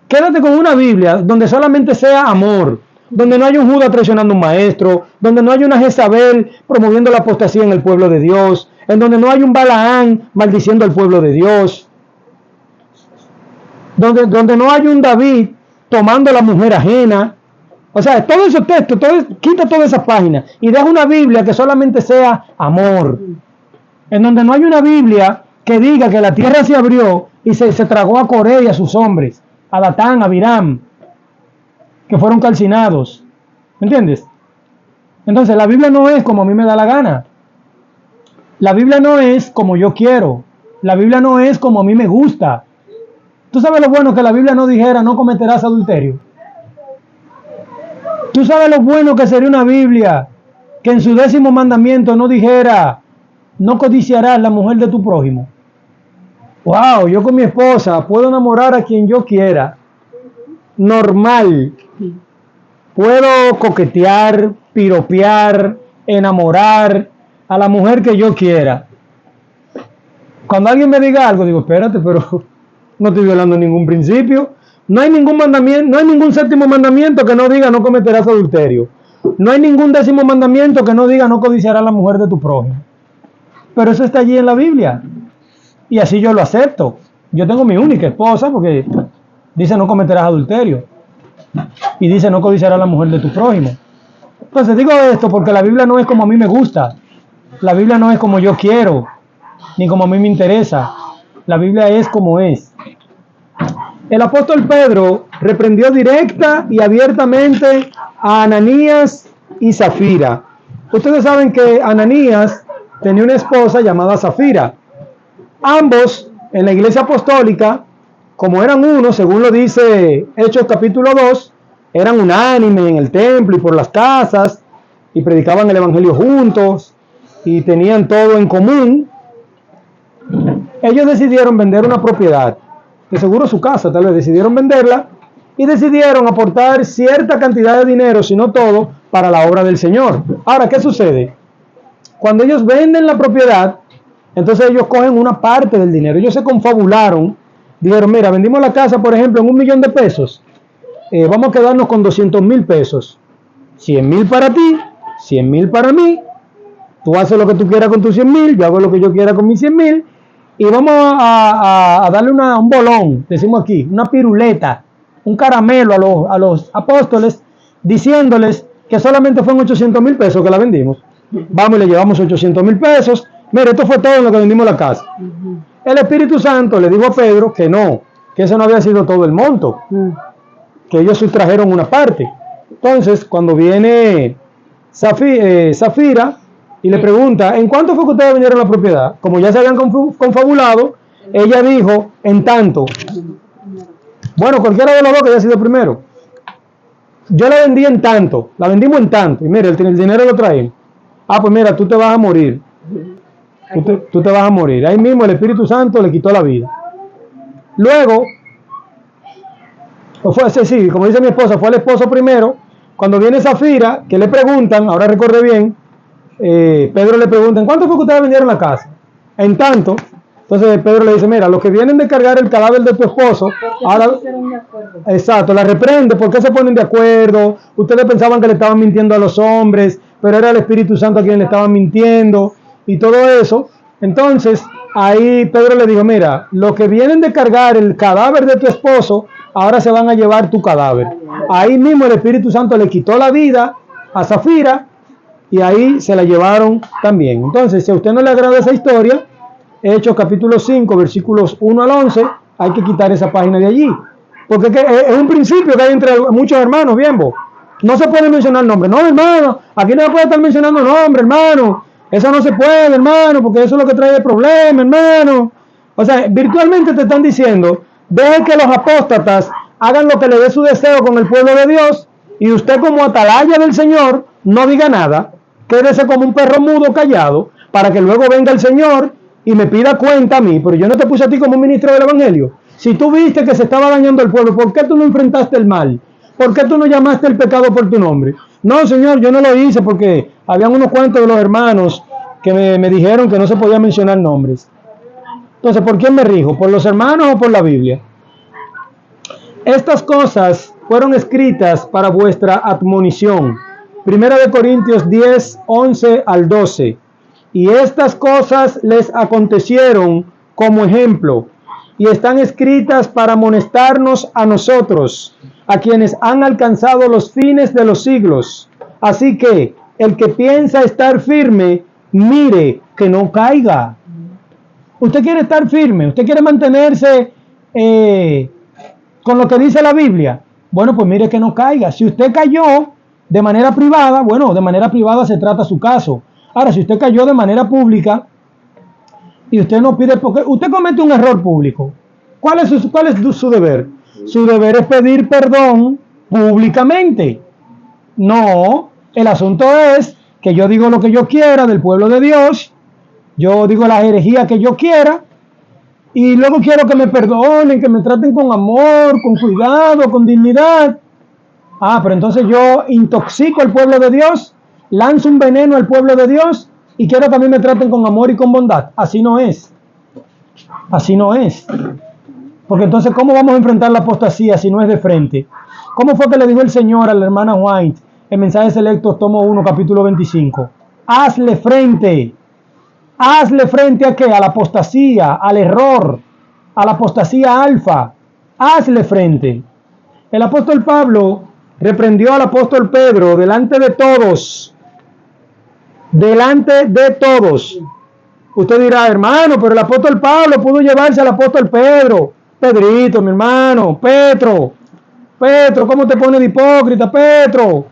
S1: Quédate con una Biblia donde solamente sea amor, donde no haya un Judas traicionando a un maestro, donde no haya una Jezabel promoviendo la apostasía en el pueblo de Dios, en donde no hay un Balaán maldiciendo al pueblo de Dios, donde no hay un David tomando la mujer ajena. O sea, todos esos textos, quita todas esas páginas y deja una Biblia que solamente sea amor, en donde no hay una Biblia que diga que la tierra se abrió y se tragó a Coré y a sus hombres, a Datán, a Biram, que fueron calcinados. ¿Me entiendes? Entonces la Biblia no es como a mí me da la gana. La Biblia no es como yo quiero. La Biblia no es como a mí me gusta. ¿Tú sabes lo bueno que la Biblia no dijera no cometerás adulterio? ¿Tú sabes lo bueno que sería una Biblia que en su 10º mandamiento no dijera no codiciarás la mujer de tu prójimo? Wow, yo con mi esposa puedo enamorar a quien yo quiera. Normal. Puedo coquetear, piropear, enamorar a la mujer que yo quiera. Cuando alguien me diga algo, digo, espérate, pero no estoy violando ningún principio. No hay ningún mandamiento, no hay ningún 7º mandamiento que no diga no cometerás adulterio. No hay ningún 10º mandamiento que no diga no codiciarás la mujer de tu prójimo. Pero eso está allí en la Biblia. Y así yo lo acepto. Yo tengo mi única esposa porque dice no cometerás adulterio. Y dice, no codiciarás la mujer de tu prójimo. Entonces digo esto porque la Biblia no es como a mí me gusta. La Biblia no es como yo quiero, ni como a mí me interesa. La Biblia es como es. El apóstol Pedro reprendió directa y abiertamente a Ananías y Zafira. Ustedes saben que Ananías tenía una esposa llamada Zafira. Ambos en la iglesia apostólica, como eran uno, según lo dice Hechos capítulo 2, eran unánimes en el templo y por las casas y predicaban el evangelio juntos y tenían todo en común. Ellos decidieron vender una propiedad, de seguro su casa, tal vez decidieron venderla y decidieron aportar cierta cantidad de dinero, si no todo, para la obra del Señor. Ahora, ¿qué sucede? Cuando ellos venden la propiedad, entonces ellos cogen una parte del dinero. Ellos se confabularon, dijeron, mira, vendimos la casa, por ejemplo, en $1,000,000. Vamos a quedarnos con 200,000 pesos. 100,000 para ti, 100,000 para mí. Tú haces lo que tú quieras con tus 100,000, yo hago lo que yo quiera con mis 100,000. Y vamos a darle un bolón, decimos aquí, una piruleta, un caramelo a los apóstoles, diciéndoles que solamente fueron 800,000 pesos que la vendimos. Vamos y le llevamos 800,000 pesos. Mire, esto fue todo lo que vendimos la casa. El Espíritu Santo le dijo a Pedro que no, que ese no había sido todo el monto, que ellos sustrajeron una parte. Entonces, cuando viene Zafira y le pregunta, ¿en cuánto fue que ustedes vendieron la propiedad? Como ya se habían confabulado, ella dijo, en tanto. Bueno, cualquiera de los dos que haya sido primero. Yo la vendí en tanto, la vendimos en tanto. Y mira, el dinero lo traen. Ah, pues mira, tú te vas a morir. Tú te vas a morir. Ahí mismo el Espíritu Santo le quitó la vida. Luego, sí, como dice mi esposa, fue el esposo primero. Cuando viene Zafira, que le preguntan, ahora recordé bien, Pedro le pregunta, ¿en cuánto fue que ustedes vendieron la casa? En tanto. Entonces Pedro le dice, mira, los que vienen de cargar el cadáver de tu esposo, ahora, exacto, la reprende. ¿Por qué se ponen de acuerdo? Ustedes pensaban que le estaban mintiendo a los hombres, pero era el Espíritu Santo a quien le estaban mintiendo y todo eso. Entonces ahí Pedro le dijo, mira, los que vienen de cargar el cadáver de tu esposo, ahora se van a llevar tu cadáver. Ahí mismo el Espíritu Santo le quitó la vida a Zafira y ahí se la llevaron también. Entonces, si a usted no le agrada esa historia, Hechos capítulo 5, versículos 1 al 11, hay que quitar esa página de allí. Porque es un principio que hay entre muchos hermanos, bien, vos. No se puede mencionar nombre. No, hermano, aquí no se puede estar mencionando nombre, hermano. Eso no se puede, hermano, porque eso es lo que trae el problema, hermano. O sea, virtualmente te están diciendo, deje que los apóstatas hagan lo que le dé su deseo con el pueblo de Dios y usted como atalaya del Señor no diga nada, quédese como un perro mudo callado para que luego venga el Señor y me pida cuenta a mí, pero yo no te puse a ti como ministro del Evangelio. Si tú viste que se estaba dañando el pueblo, ¿por qué tú no enfrentaste el mal? ¿Por qué tú no llamaste el pecado por tu nombre? No, Señor, yo no lo hice porque habían unos cuantos de los hermanos que me dijeron que no se podía mencionar nombres. Entonces, ¿por quién me rijo? ¿Por los hermanos o por la Biblia? Estas cosas fueron escritas para vuestra admonición. 1 Corintios 10, 11 al 12. Y estas cosas les acontecieron como ejemplo, y están escritas para amonestarnos a nosotros, a quienes han alcanzado los fines de los siglos. Así que el que piensa estar firme, mire que no caiga. Usted quiere estar firme, usted quiere mantenerse con lo que dice la Biblia. Bueno, pues mire que no caiga. Si usted cayó de manera privada, bueno, de manera privada se trata su caso. Ahora, si usted cayó de manera pública y usted no pide, porque usted comete un error público, ¿cuál es su deber? Su deber es pedir perdón públicamente. No, el asunto es que yo digo lo que yo quiera del pueblo de Dios, yo digo la herejía que yo quiera, y luego quiero que me perdonen, que me traten con amor, con cuidado, con dignidad. Ah, pero entonces yo intoxico al pueblo de Dios, lanzo un veneno al pueblo de Dios y quiero que a mí me traten con amor y con bondad. Así no es. Así no es. Porque entonces, ¿cómo vamos a enfrentar la apostasía si no es de frente? ¿Cómo fue que le dijo el Señor a la hermana White en Mensajes Selectos, tomo 1, capítulo 25? Hazle frente. Hazle frente a qué? A la apostasía, al error, a la apostasía alfa. Hazle frente. El apóstol Pablo reprendió al apóstol Pedro delante de todos. Delante de todos. Usted dirá, hermano, pero el apóstol Pablo pudo llevarse al apóstol Pedro. Pedrito, mi hermano, Petro, ¿cómo te pones de hipócrita, Petro?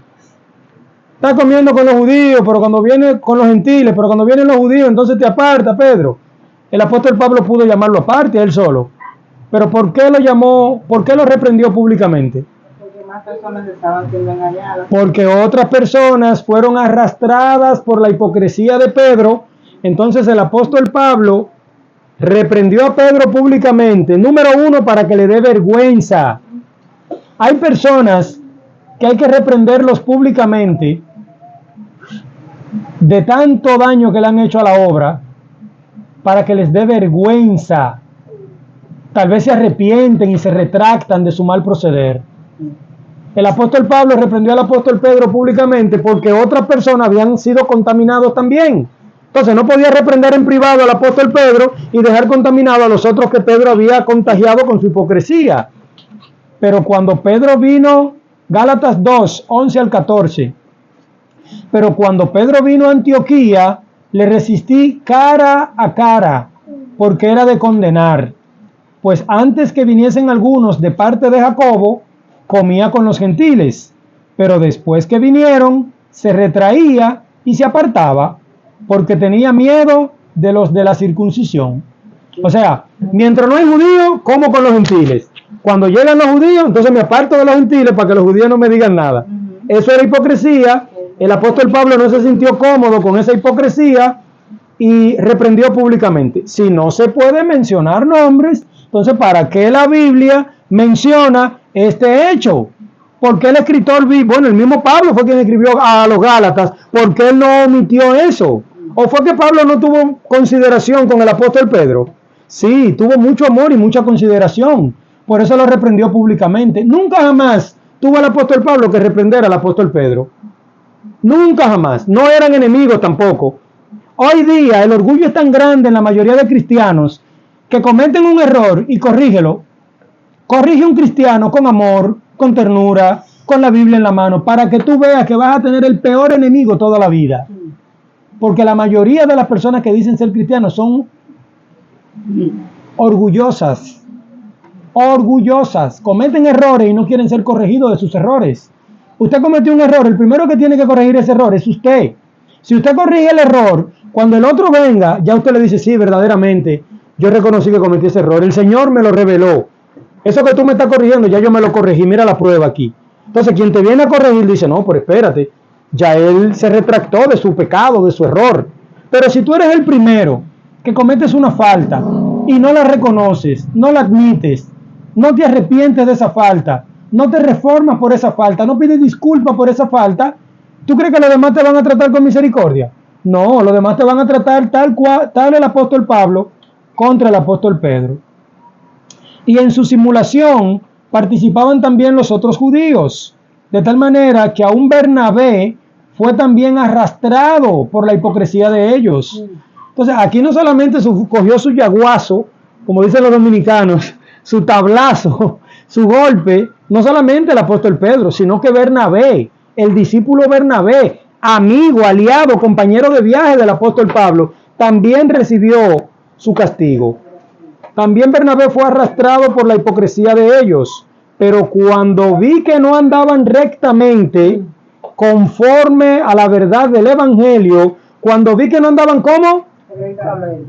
S1: Estás comiendo con los judíos, pero cuando viene con los gentiles, pero cuando vienen los judíos, entonces te aparta, Pedro. El apóstol Pablo pudo llamarlo aparte a él solo. Pero ¿por qué lo llamó, por qué lo reprendió públicamente?
S2: Porque más personas estaban siendo engañadas.
S1: Porque otras personas fueron arrastradas por la hipocresía de Pedro. Entonces el apóstol Pablo reprendió a Pedro públicamente. Número uno, para que le dé vergüenza. Hay personas que hay que reprenderlos públicamente de tanto daño que le han hecho a la obra, para que les dé vergüenza. Tal vez se arrepienten y se retractan de su mal proceder. El apóstol Pablo reprendió al apóstol Pedro públicamente porque otras personas habían sido contaminados también. Entonces no podía reprender en privado al apóstol Pedro y dejar contaminado a los otros que Pedro había contagiado con su hipocresía. Pero cuando Pedro vino, Gálatas 2, 11 al 14, pero cuando Pedro vino a Antioquía, le resistí cara a cara, porque era de condenar. Pues antes que viniesen algunos de parte de Jacobo, comía con los gentiles, pero después que vinieron, se retraía y se apartaba, porque tenía miedo de los de la circuncisión. O sea, mientras no hay judío, como con los gentiles. Cuando llegan los judíos, entonces me aparto de los gentiles para que los judíos no me digan nada. Eso era hipocresía. El apóstol Pablo no se sintió cómodo con esa hipocresía y reprendió públicamente. Si no se puede mencionar nombres, entonces ¿para qué la Biblia menciona este hecho? ¿Por qué el escritor, bueno, el mismo Pablo fue quien escribió a los Gálatas, ¿por qué él no omitió eso? ¿O fue que Pablo no tuvo consideración con el apóstol Pedro? Sí, tuvo mucho amor y mucha consideración. Por eso lo reprendió públicamente. Nunca jamás tuvo el apóstol Pablo que reprender al apóstol Pedro. Nunca jamás. No eran enemigos tampoco. Hoy día el orgullo es tan grande en la mayoría de cristianos que cometen un error y corrígelo. Corrige un cristiano con amor, con ternura, con la Biblia en la mano, para que tú veas que vas a tener el peor enemigo toda la vida. Porque la mayoría de las personas que dicen ser cristianos son orgullosas, cometen errores y no quieren ser corregidos de sus errores. Usted cometió un error, el primero que tiene que corregir ese error es usted. Si usted corrige el error, cuando el otro venga, ya usted le dice, sí, verdaderamente, yo reconocí que cometí ese error, el Señor me lo reveló. Eso que tú me estás corrigiendo, ya yo me lo corregí, mira la prueba aquí. Entonces quien te viene a corregir dice, no, pero espérate, ya él se retractó de su pecado, de su error. Pero si tú eres el primero que cometes una falta y no la reconoces, no la admites, no te arrepientes de esa falta, no te reformas por esa falta, no pides disculpas por esa falta, ¿tú crees que los demás te van a tratar con misericordia? No, los demás te van a tratar tal el apóstol Pablo contra el apóstol Pedro. Y en su simulación participaban también los otros judíos, de tal manera que aún Bernabé fue también arrastrado por la hipocresía de ellos. Entonces aquí no solamente cogió su yaguazo, como dicen los dominicanos, su tablazo, su golpe, no solamente el apóstol Pedro, sino que Bernabé, el discípulo Bernabé, amigo, aliado, compañero de viaje del apóstol Pablo, también recibió su castigo. También Bernabé fue arrastrado por la hipocresía de ellos, pero cuando vi que no andaban rectamente conforme a la verdad del evangelio, cuando vi que no andaban ¿cómo?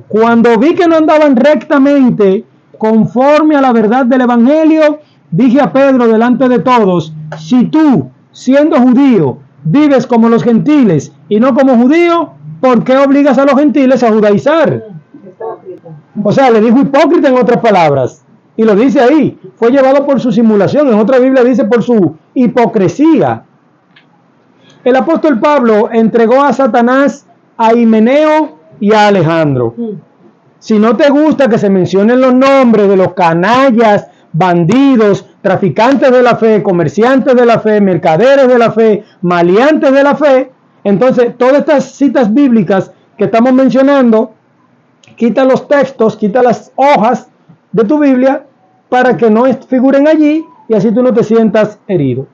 S1: Cuando vi que no andaban rectamente conforme a la verdad del evangelio, dije a Pedro delante de todos, si tú, siendo judío, vives como los gentiles y no como judío, ¿por qué obligas a los gentiles a judaizar? O sea, le dijo hipócrita en otras palabras. Y lo dice ahí, fue llevado por su simulación. En otra Biblia dice por su hipocresía. El apóstol Pablo entregó a Satanás a Himeneo y a Alejandro. Si no te gusta que se mencionen los nombres de los canallas, bandidos, traficantes de la fe, comerciantes de la fe, mercaderes de la fe, maleantes de la fe, entonces todas estas citas bíblicas que estamos mencionando, quita los textos, quita las hojas de tu Biblia para que no figuren allí y así tú no te sientas herido.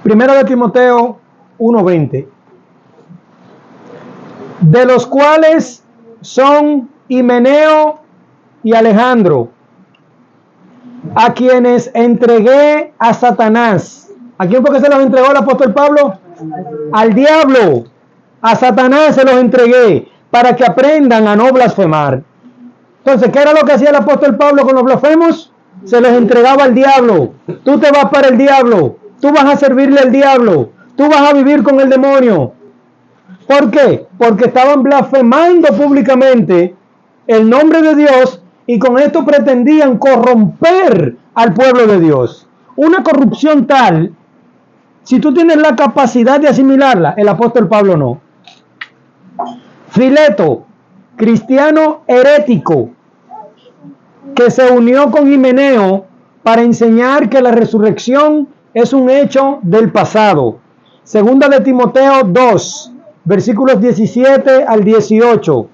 S1: Primero de Timoteo 1:20, de los cuales son Himeneo y Alejandro, a quienes entregué a Satanás. ¿A quién fue que se los entregó el apóstol Pablo? Al diablo. A Satanás se los entregué para que aprendan a no blasfemar. Entonces, ¿qué era lo que hacía el apóstol Pablo con los blasfemos? Se les entregaba al diablo. Tú te vas para el diablo. Tú vas a servirle al diablo. Tú vas a vivir con el demonio. ¿Por qué? Porque estaban blasfemando públicamente el nombre de Dios y con esto pretendían corromper al pueblo de Dios. Una corrupción tal, si tú tienes la capacidad de asimilarla, el apóstol Pablo no. Fileto, cristiano herético, que se unió con Himeneo para enseñar que la resurrección es un hecho del pasado. Segunda de Timoteo 2, versículos 17 al 18.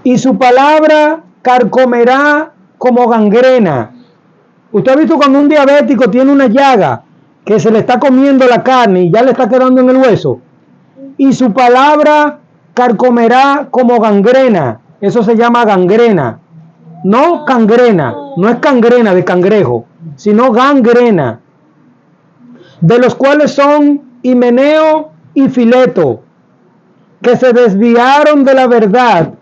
S1: Y su palabra carcomerá como gangrena. Usted ha visto cuando un diabético tiene una llaga que se le está comiendo la carne y ya le está quedando en el hueso. Y su palabra carcomerá como gangrena. Eso se llama gangrena. No cangrena, no es cangrena de cangrejo, sino gangrena. De los cuales son Himeneo y Fileto, que se desviaron de la verdad,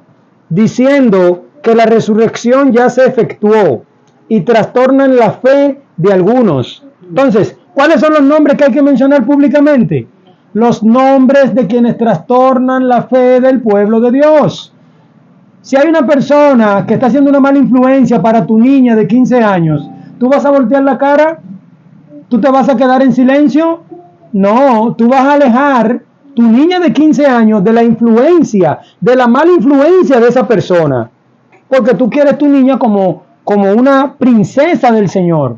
S1: diciendo que la resurrección ya se efectuó, y trastornan la fe de algunos. Entonces, ¿cuáles son los nombres que hay que mencionar públicamente? Los nombres de quienes trastornan la fe del pueblo de Dios. Si hay una persona que está haciendo una mala influencia para tu niña de 15 años, ¿tú vas a voltear la cara? ¿Tú te vas a quedar en silencio? No, tú vas a alejar tu niña de 15 años de la influencia, de la mala influencia de esa persona. Porque tú quieres tu niña como una princesa del Señor,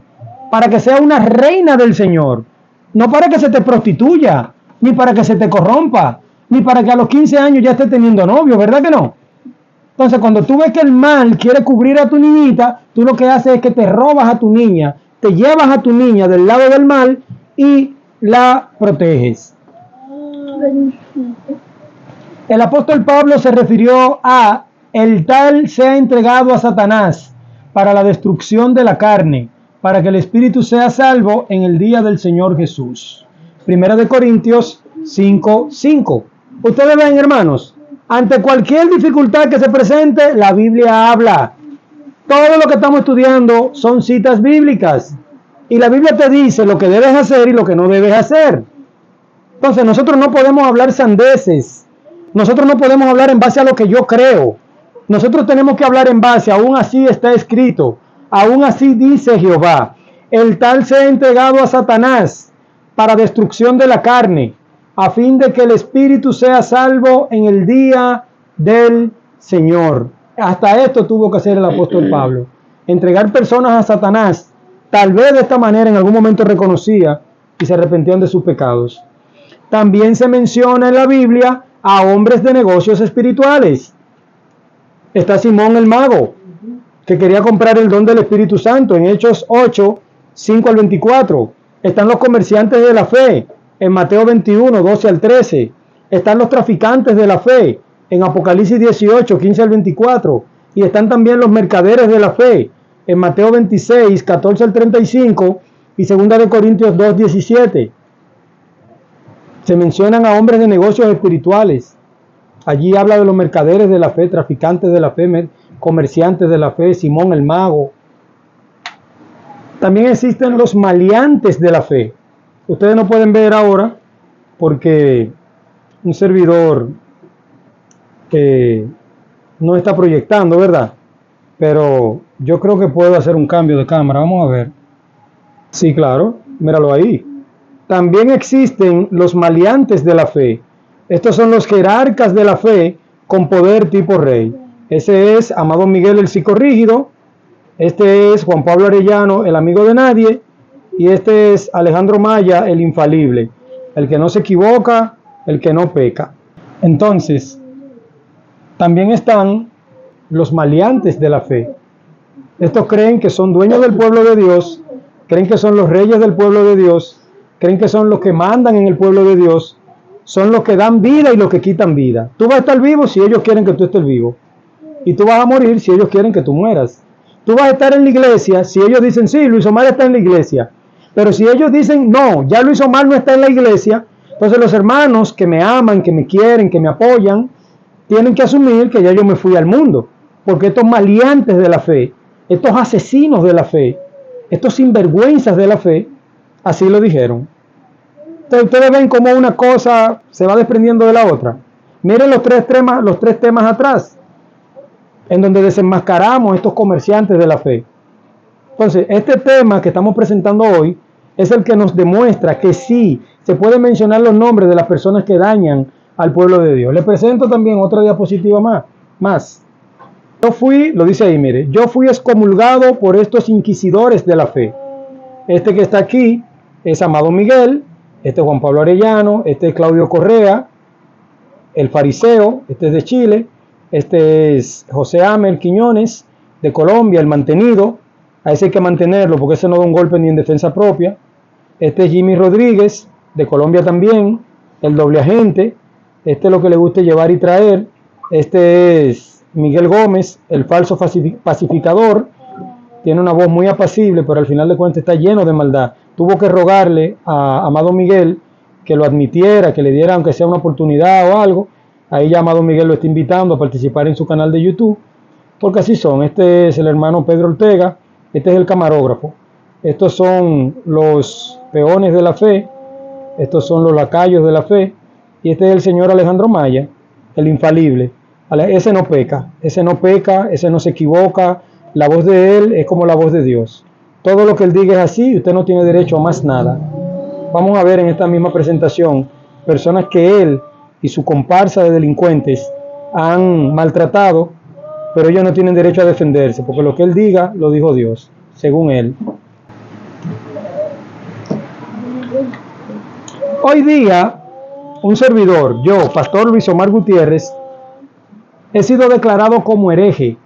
S1: para que sea una reina del Señor. No para que se te prostituya, ni para que se te corrompa, ni para que a los 15 años ya esté teniendo novio, ¿verdad que no? Entonces, cuando tú ves que el mal quiere cubrir a tu niñita, tú lo que haces es que te robas a tu niña, te llevas a tu niña del lado del mal y la proteges. El apóstol Pablo se refirió a el tal sea entregado a Satanás para la destrucción de la carne, para que el espíritu sea salvo en el día del Señor Jesús. Primera de Corintios 5:5. Ustedes ven, hermanos, ante cualquier dificultad que se presente, la Biblia habla. Todo lo que estamos estudiando son citas bíblicas. Y la Biblia te dice lo que debes hacer y lo que no debes hacer. Entonces nosotros no podemos hablar sandeces. Nosotros no podemos hablar en base a lo que yo creo. Nosotros tenemos que hablar en base, aún así está escrito. Aún así dice Jehová. El tal sea entregado a Satanás para destrucción de la carne, a fin de que el espíritu sea salvo en el día del Señor. Hasta esto tuvo que hacer el apóstol Pablo. Entregar personas a Satanás. Tal vez de esta manera en algún momento reconocía y se arrepentían de sus pecados. También se menciona en la Biblia a hombres de negocios espirituales. Está Simón el mago, que quería comprar el don del Espíritu Santo en Hechos 8, 5 al 24. Están los comerciantes de la fe en Mateo 21, 12 al 13. Están los traficantes de la fe en Apocalipsis 18, 15 al 24. Y están también los mercaderes de la fe en Mateo 26, 14 al 35 y 2 de Corintios 2, 17. Se mencionan a hombres de negocios espirituales. Allí habla de los mercaderes de la fe, traficantes de la fe, comerciantes de la fe, Simón el mago. También existen los maleantes de la fe. Ustedes no pueden ver ahora porque un servidor no está proyectando, ¿verdad? Pero yo creo que puedo hacer un cambio de cámara. Vamos a ver. Sí, claro. Míralo ahí. También existen los maleantes de la fe. Estos son los jerarcas de la fe con poder tipo rey. Ese es Amado Miguel el psicorrígido. Este es Juan Pablo Arellano, el amigo de nadie. Y este es Alejandro Maya, el infalible. el que no se equivoca, el que no peca. Entonces, también están los maleantes de la fe. Estos creen que son dueños del pueblo de Dios, creen que son los reyes del pueblo de Dios, creen que son los que mandan en el pueblo de Dios, son los que dan vida y los que quitan vida. Tú vas a estar vivo si ellos quieren que tú estés vivo, y tú vas a morir si ellos quieren que tú mueras. Tú vas a estar en la iglesia si ellos dicen, sí, Luis Omar está en la iglesia, pero si ellos dicen, no, ya Luis Omar no está en la iglesia, entonces los hermanos que me aman, que me quieren, que me apoyan, tienen que asumir que ya yo me fui al mundo, porque estos maleantes de la fe, estos asesinos de la fe, estos sinvergüenzas de la fe, así lo dijeron. Entonces ustedes ven cómo una cosa se va desprendiendo de la otra. Miren los tres temas atrás, en donde desenmascaramos estos comerciantes de la fe. Entonces, este tema que estamos presentando hoy es el que nos demuestra que sí, se pueden mencionar los nombres de las personas que dañan al pueblo de Dios. Les presento también otra diapositiva más. Yo fui, lo dice ahí, mire, yo fui excomulgado por estos inquisidores de la fe. Este que está aquí es Amado Miguel, este es Juan Pablo Arellano, este es Claudio Correa, el fariseo, este es de Chile, este es José Amer Quiñones, de Colombia, el mantenido, a ese hay que mantenerlo porque ese no da un golpe ni en defensa propia. Este es Jimmy Rodríguez, de Colombia también, el doble agente, este es lo que le gusta llevar y traer. Este es Miguel Gómez, el falso pacificador, tiene una voz muy apacible, pero al final de cuentas está lleno de maldad. Tuvo que rogarle a Amado Miguel que lo admitiera, que le diera aunque sea una oportunidad o algo. Ahí ya Amado Miguel lo está invitando a participar en su canal de YouTube, porque así son. Este es el hermano Pedro Ortega, este es el camarógrafo. Estos son los peones de la fe, estos son los lacayos de la fe, y este es el señor Alejandro Maya, el infalible. Ese no peca, ese no se equivoca, la voz de él es como la voz de Dios. Todo lo que él diga es así y usted no tiene derecho a más nada. Vamos a ver en esta misma presentación personas que él y su comparsa de delincuentes han maltratado, pero ellos no tienen derecho a defenderse, porque lo que él diga, lo dijo Dios, según él. Hoy día, un servidor, yo, Pastor Luis Omar Gutiérrez, he sido declarado como hereje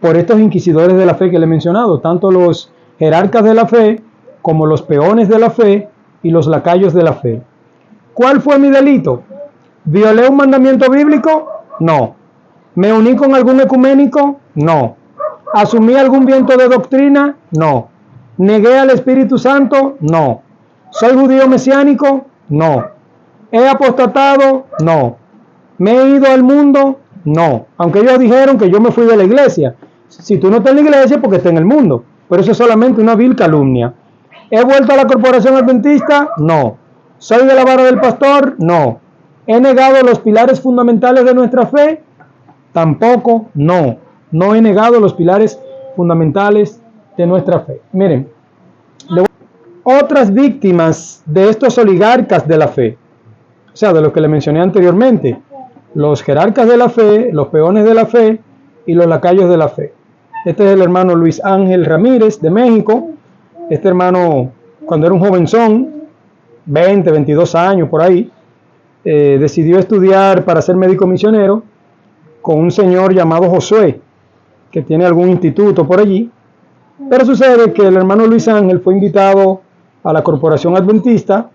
S1: por estos inquisidores de la fe que le he mencionado, tanto los jerarcas de la fe, como los peones de la fe y los lacayos de la fe. ¿Cuál fue mi delito? ¿Violé un mandamiento bíblico? No. ¿Me uní con algún ecuménico? No. ¿Asumí algún viento de doctrina? No. ¿Negué al Espíritu Santo? No. ¿Soy judío mesiánico? No. ¿He apostatado? No. ¿Me he ido al mundo? No. Aunque ellos dijeron que yo me fui de la iglesia. Si tú no estás en la iglesia, porque estás en el mundo. Pero eso es solamente una vil calumnia. ¿He vuelto a la corporación adventista? No. ¿Soy de la vara del pastor? No. ¿He negado los pilares fundamentales de nuestra fe? Tampoco, no. No he negado los pilares fundamentales de nuestra fe. Miren, otras víctimas de estos oligarcas de la fe, o sea, de los que le mencioné anteriormente, los jerarcas de la fe, los peones de la fe y los lacayos de la fe. Este es el hermano Luis Ángel Ramírez de México. Este hermano, cuando era un jovenzón, 20, 22 años por ahí, decidió estudiar para ser médico misionero con un señor llamado Josué, que tiene algún instituto por allí. Pero sucede que el hermano Luis Ángel fue invitado a la corporación adventista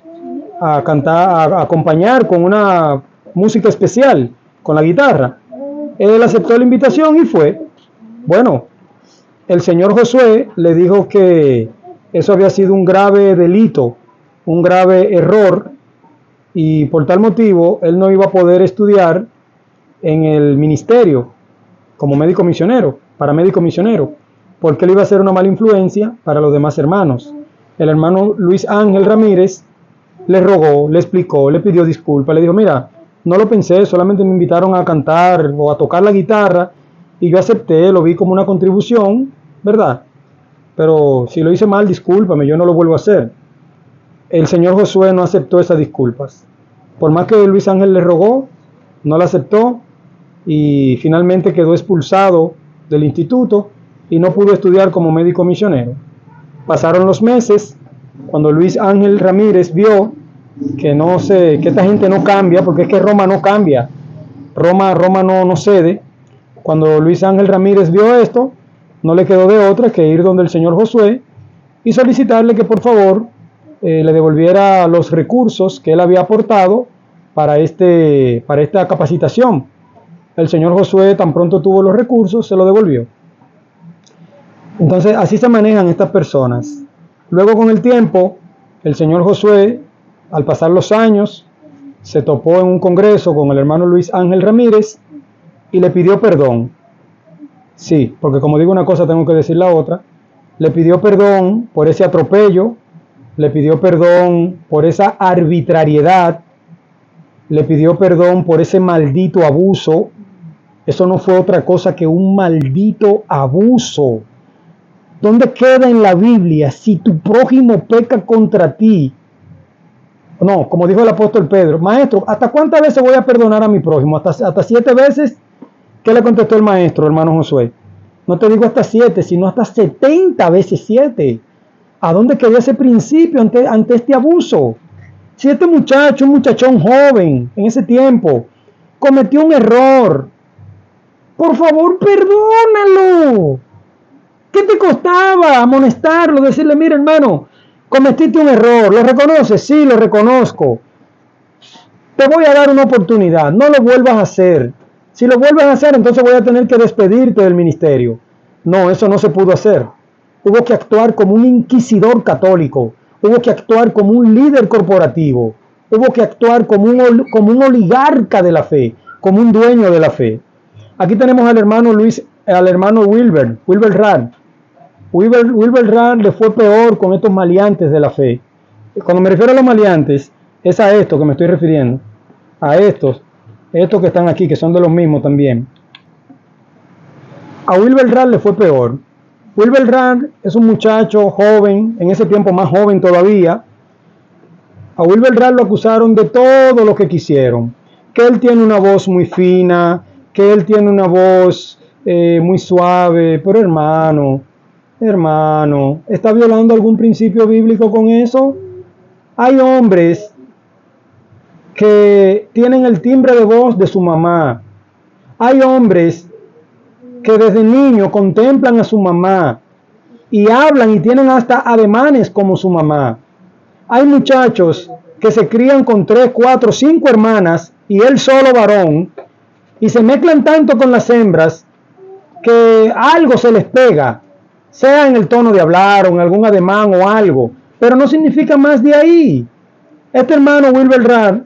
S1: a cantar, a acompañar con una música especial, con la guitarra. Él aceptó la invitación y fue. Bueno, el señor Josué le dijo que eso había sido un grave delito, un grave error, y por tal motivo él no iba a poder estudiar en el ministerio como médico misionero, paramédico misionero, porque él iba a ser una mala influencia para los demás hermanos. El hermano Luis Ángel Ramírez le rogó, le explicó, le pidió disculpas, le dijo, mira, no lo pensé, solamente me invitaron a cantar o a tocar la guitarra y yo acepté, lo vi como una contribución, ¿verdad? Pero si lo hice mal, discúlpame, yo no lo vuelvo a hacer. El señor Josué no aceptó esas disculpas. Por más que Luis Ángel le rogó, no la aceptó y finalmente quedó expulsado del instituto y no pudo estudiar como médico misionero. Pasaron los meses, cuando Luis Ángel Ramírez vio que no sé, que esta gente no cambia, porque es que Roma no cambia, Roma no cede. Cuando Luis Ángel Ramírez vio esto, no le quedó de otra que ir donde el señor Josué y solicitarle que por favor le devolviera los recursos que él había aportado para esta capacitación. El señor Josué, tan pronto tuvo los recursos, se lo devolvió. Entonces, así se manejan estas personas. Luego, con el tiempo, el señor Josué, al pasar los años, se topó en un congreso con el hermano Luis Ángel Ramírez y le pidió perdón. Sí, porque como digo una cosa, tengo que decir la otra. Le pidió perdón por ese atropello, le pidió perdón por esa arbitrariedad, le pidió perdón por ese maldito abuso. Eso no fue otra cosa que un maldito abuso. ¿Dónde queda en la Biblia si tu prójimo peca contra ti? No, como dijo el apóstol Pedro, maestro, ¿hasta cuántas veces voy a perdonar a mi prójimo? ¿Hasta 7 veces? ¿Qué le contestó el maestro, hermano Josué? No te digo hasta 7, sino hasta 70 veces 7. ¿A dónde quedó ese principio ante este abuso? Si este muchacho, un muchachón joven en ese tiempo, cometió un error, por favor, perdónalo. ¿Qué te costaba amonestarlo, decirle, mira hermano, cometiste un error, ¿lo reconoces? Sí, lo reconozco. Te voy a dar una oportunidad, no lo vuelvas a hacer. Si lo vuelves a hacer, entonces voy a tener que despedirte del ministerio. No, eso no se pudo hacer. Hubo que actuar como un inquisidor católico, hubo que actuar como un líder corporativo, hubo que actuar como un oligarca de la fe, como un dueño de la fe. Aquí tenemos al hermano Wilber Rad. Wilber Rad le fue peor con estos maleantes de la fe. Cuando me refiero a los maleantes, es a esto que me estoy refiriendo. A estos que están aquí, que son de los mismos también. A Wilber Rad le fue peor. Wilber Rad es un muchacho joven, en ese tiempo más joven todavía. A Wilber Rad lo acusaron de todo lo que quisieron. Que él tiene una voz muy fina, que él tiene una voz muy suave, pero hermano, ¿está violando algún principio bíblico con eso? Hay hombres que tienen el timbre de voz de su mamá. Hay hombres que desde niño contemplan a su mamá y hablan y tienen hasta ademanes como su mamá. Hay muchachos que se crían con 3, 4, 5 hermanas y él solo varón y se mezclan tanto con las hembras que algo se les pega, sea en el tono de hablar o en algún ademán o algo, pero no significa más de ahí. Este hermano Wilber Rad,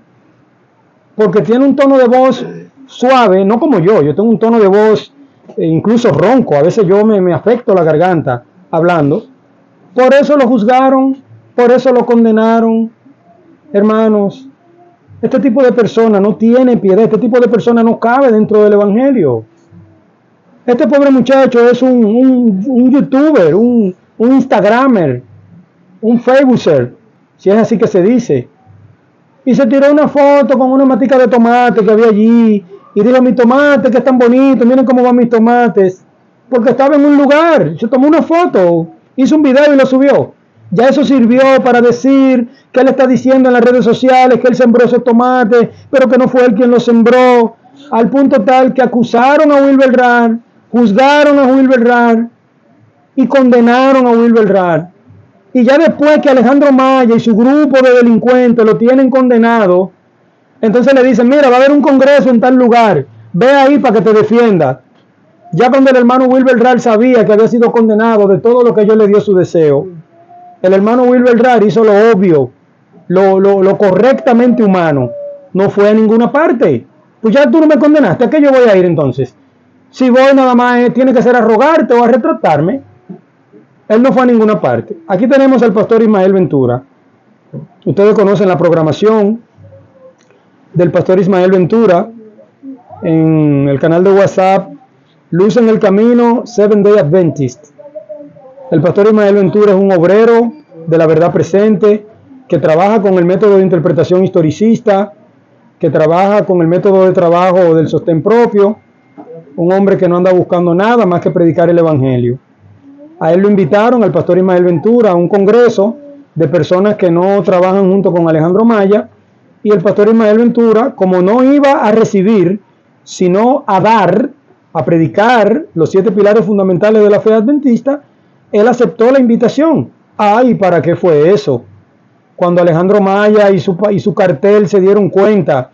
S1: porque tiene un tono de voz suave, no como yo tengo un tono de voz incluso ronco, a veces yo me afecto la garganta hablando, por eso lo juzgaron, por eso lo condenaron. Hermanos, este tipo de persona no tiene piedad, este tipo de persona no cabe dentro del evangelio. Este pobre muchacho es un youtuber, un instagramer, un facebooker, si es así que se dice, y se tiró una foto con una matica de tomate que había allí y dijo, mis tomates que están bonitos, miren cómo van mis tomates, porque estaba en un lugar, se tomó una foto, hizo un video y lo subió. Ya eso sirvió para decir que él está diciendo en las redes sociales que él sembró esos tomates, pero que no fue él quien los sembró, al punto tal que acusaron a Wilber Rad, juzgaron a Wilber Rad y condenaron a Wilber Rad. Y ya después que Alejandro Maya y su grupo de delincuentes lo tienen condenado, entonces le dicen, mira, va a haber un congreso en tal lugar, ve ahí para que te defienda. Ya cuando el hermano Wilber Rad sabía que había sido condenado de todo lo que Dios le dio su deseo, el hermano Wilber Rad hizo lo obvio, lo correctamente humano, no fue a ninguna parte. Pues ya tú no me condenaste, ¿a qué yo voy a ir entonces? Si voy nada más tiene que ser a rogarte o a retratarme. Él no fue a ninguna parte. Aquí tenemos al pastor Ismael Ventura. Ustedes conocen la programación del pastor Ismael Ventura en el canal de WhatsApp Luz en el Camino, 7 Day Adventist. El pastor Ismael Ventura es un obrero de la verdad presente que trabaja con el método de interpretación historicista, que trabaja con el método de trabajo del sostén propio, un hombre que no anda buscando nada más que predicar el evangelio. A él lo invitaron, al pastor Ismael Ventura, a un congreso de personas que no trabajan junto con Alejandro Maya, y el pastor Ismael Ventura, como no iba a recibir, sino a dar, a predicar los 7 pilares fundamentales de la fe adventista, él aceptó la invitación. ¿Y para qué fue eso? Cuando Alejandro Maya y su cartel se dieron cuenta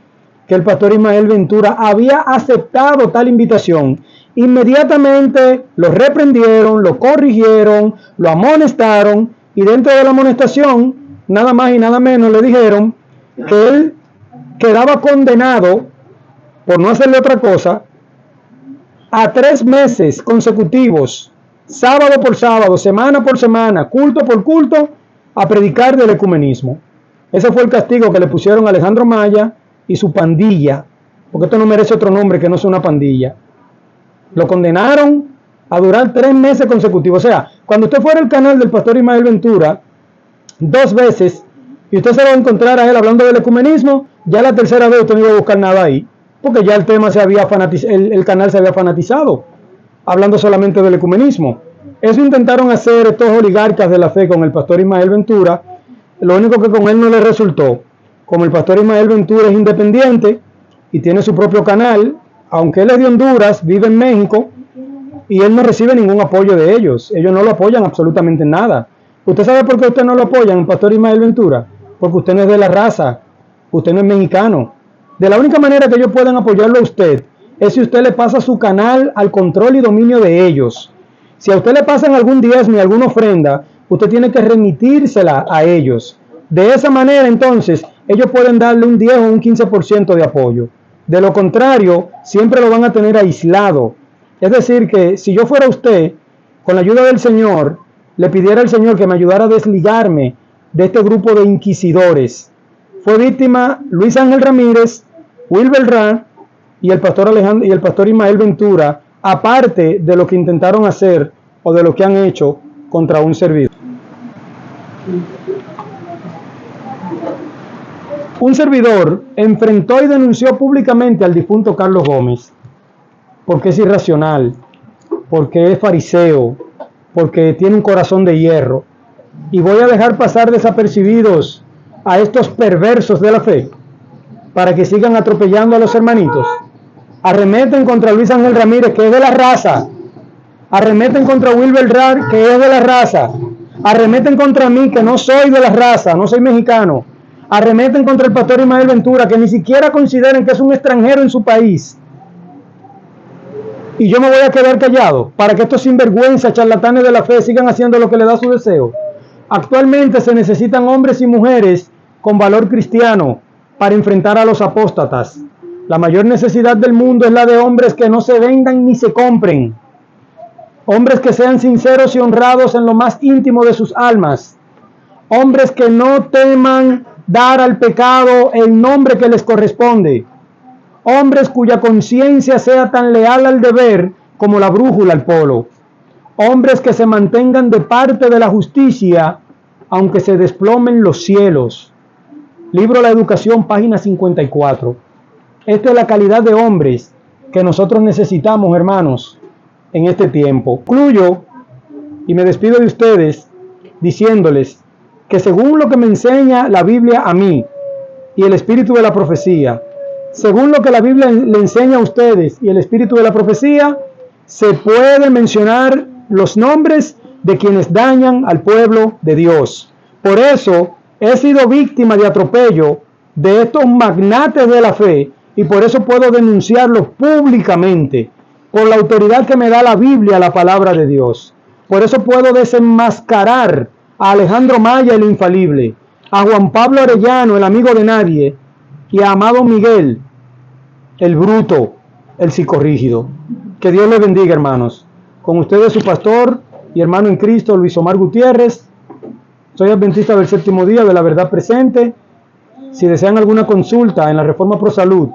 S1: que el pastor Ismael Ventura había aceptado tal invitación, inmediatamente lo reprendieron, lo corrigieron, lo amonestaron, y dentro de la amonestación, nada más y nada menos, le dijeron que él quedaba condenado, por no hacerle otra cosa, a 3 meses consecutivos, sábado por sábado, semana por semana, culto por culto, a predicar del ecumenismo. Ese fue el castigo que le pusieron a Alejandro Maya y su pandilla, porque esto no merece otro nombre que no sea una pandilla. Lo condenaron a durar 3 meses consecutivos. O sea, cuando usted fuera al canal del pastor Ismael Ventura 2 veces, y usted se va a encontrar a él hablando del ecumenismo, ya la tercera vez usted no iba a buscar nada ahí, porque ya el tema se había el canal se había fanatizado, hablando solamente del ecumenismo. Eso intentaron hacer estos oligarcas de la fe con el pastor Ismael Ventura. Lo único que con él no le resultó. Como el pastor Ismael Ventura es independiente y tiene su propio canal, aunque él es de Honduras, vive en México, y él no recibe ningún apoyo de ellos. Ellos no lo apoyan absolutamente en nada. ¿Usted sabe por qué usted no lo apoyan, pastor Ismael Ventura? Porque usted no es de la raza, usted no es mexicano. De la única manera que ellos pueden apoyarlo a usted es si usted le pasa su canal al control y dominio de ellos. Si a usted le pasan algún diezmo y alguna ofrenda, usted tiene que remitírsela a ellos. De esa manera, entonces, ellos pueden darle un 10 o un 15% de apoyo. De lo contrario, siempre lo van a tener aislado. Es decir, que si yo fuera usted, con la ayuda del Señor, le pidiera al Señor que me ayudara a desligarme de este grupo de inquisidores. Fue víctima Luis Ángel Ramírez, Wilber Ra y el pastor Ismael Ventura, aparte de lo que intentaron hacer o de lo que han hecho contra un servidor. Un servidor enfrentó y denunció públicamente al difunto Carlos Gómez, porque es irracional, porque es fariseo, porque tiene un corazón de hierro. Y voy a dejar pasar desapercibidos a estos perversos de la fe para que sigan atropellando a los hermanitos. Arremeten contra Luis Ángel Ramírez, que es de la raza. Arremeten contra Wilber Ra, que es de la raza. Arremeten contra mí, que no soy de la raza, no soy mexicano. Arremeten contra el pastor Ismael Ventura, que ni siquiera consideren que es un extranjero en su país. Y yo me voy a quedar callado para que estos sinvergüenzas, charlatanes de la fe, sigan haciendo lo que le da su deseo. Actualmente se necesitan hombres y mujeres con valor cristiano para enfrentar a los apóstatas. La mayor necesidad del mundo es la de hombres que no se vendan ni se compren. Hombres que sean sinceros y honrados en lo más íntimo de sus almas. Hombres que no teman dar al pecado el nombre que les corresponde. Hombres cuya conciencia sea tan leal al deber como la brújula al polo. Hombres que se mantengan de parte de la justicia, aunque se desplomen los cielos. Libro La Educación, página 54. Esta es la calidad de hombres que nosotros necesitamos, hermanos, en este tiempo. Concluyo y me despido de ustedes diciéndoles que según lo que me enseña la Biblia a mí y el espíritu de la profecía, según lo que la Biblia le enseña a ustedes y el espíritu de la profecía, se puede mencionar los nombres de quienes dañan al pueblo de Dios. Por eso he sido víctima de atropello de estos magnates de la fe y por eso puedo denunciarlos públicamente por la autoridad que me da la Biblia, la palabra de Dios. Por eso puedo desenmascarar a Alejandro Maya, el infalible, a Juan Pablo Arellano, el amigo de nadie, y a Amado Miguel, el bruto, el psicorrígido. Que Dios les bendiga, hermanos. Con ustedes su pastor y hermano en Cristo, Luis Omar Gutiérrez. Soy adventista del séptimo día de la verdad presente. Si desean alguna consulta en la Reforma Pro Salud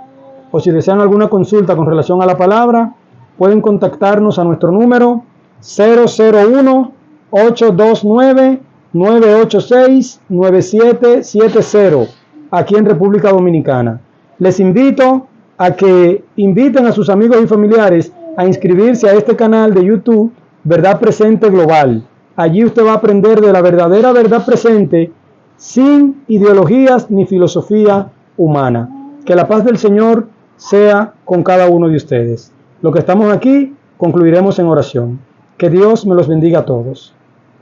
S1: o si desean alguna consulta con relación a la palabra, pueden contactarnos a nuestro número 001-829-986-9770 aquí en República Dominicana. Les invito a que inviten a sus amigos y familiares a inscribirse a este canal de YouTube Verdad Presente Global. Allí usted va a aprender de la verdadera verdad presente sin ideologías ni filosofía humana. Que la paz del Señor sea con cada uno de ustedes. Lo que estamos aquí, concluiremos en oración. Que Dios me los bendiga a todos.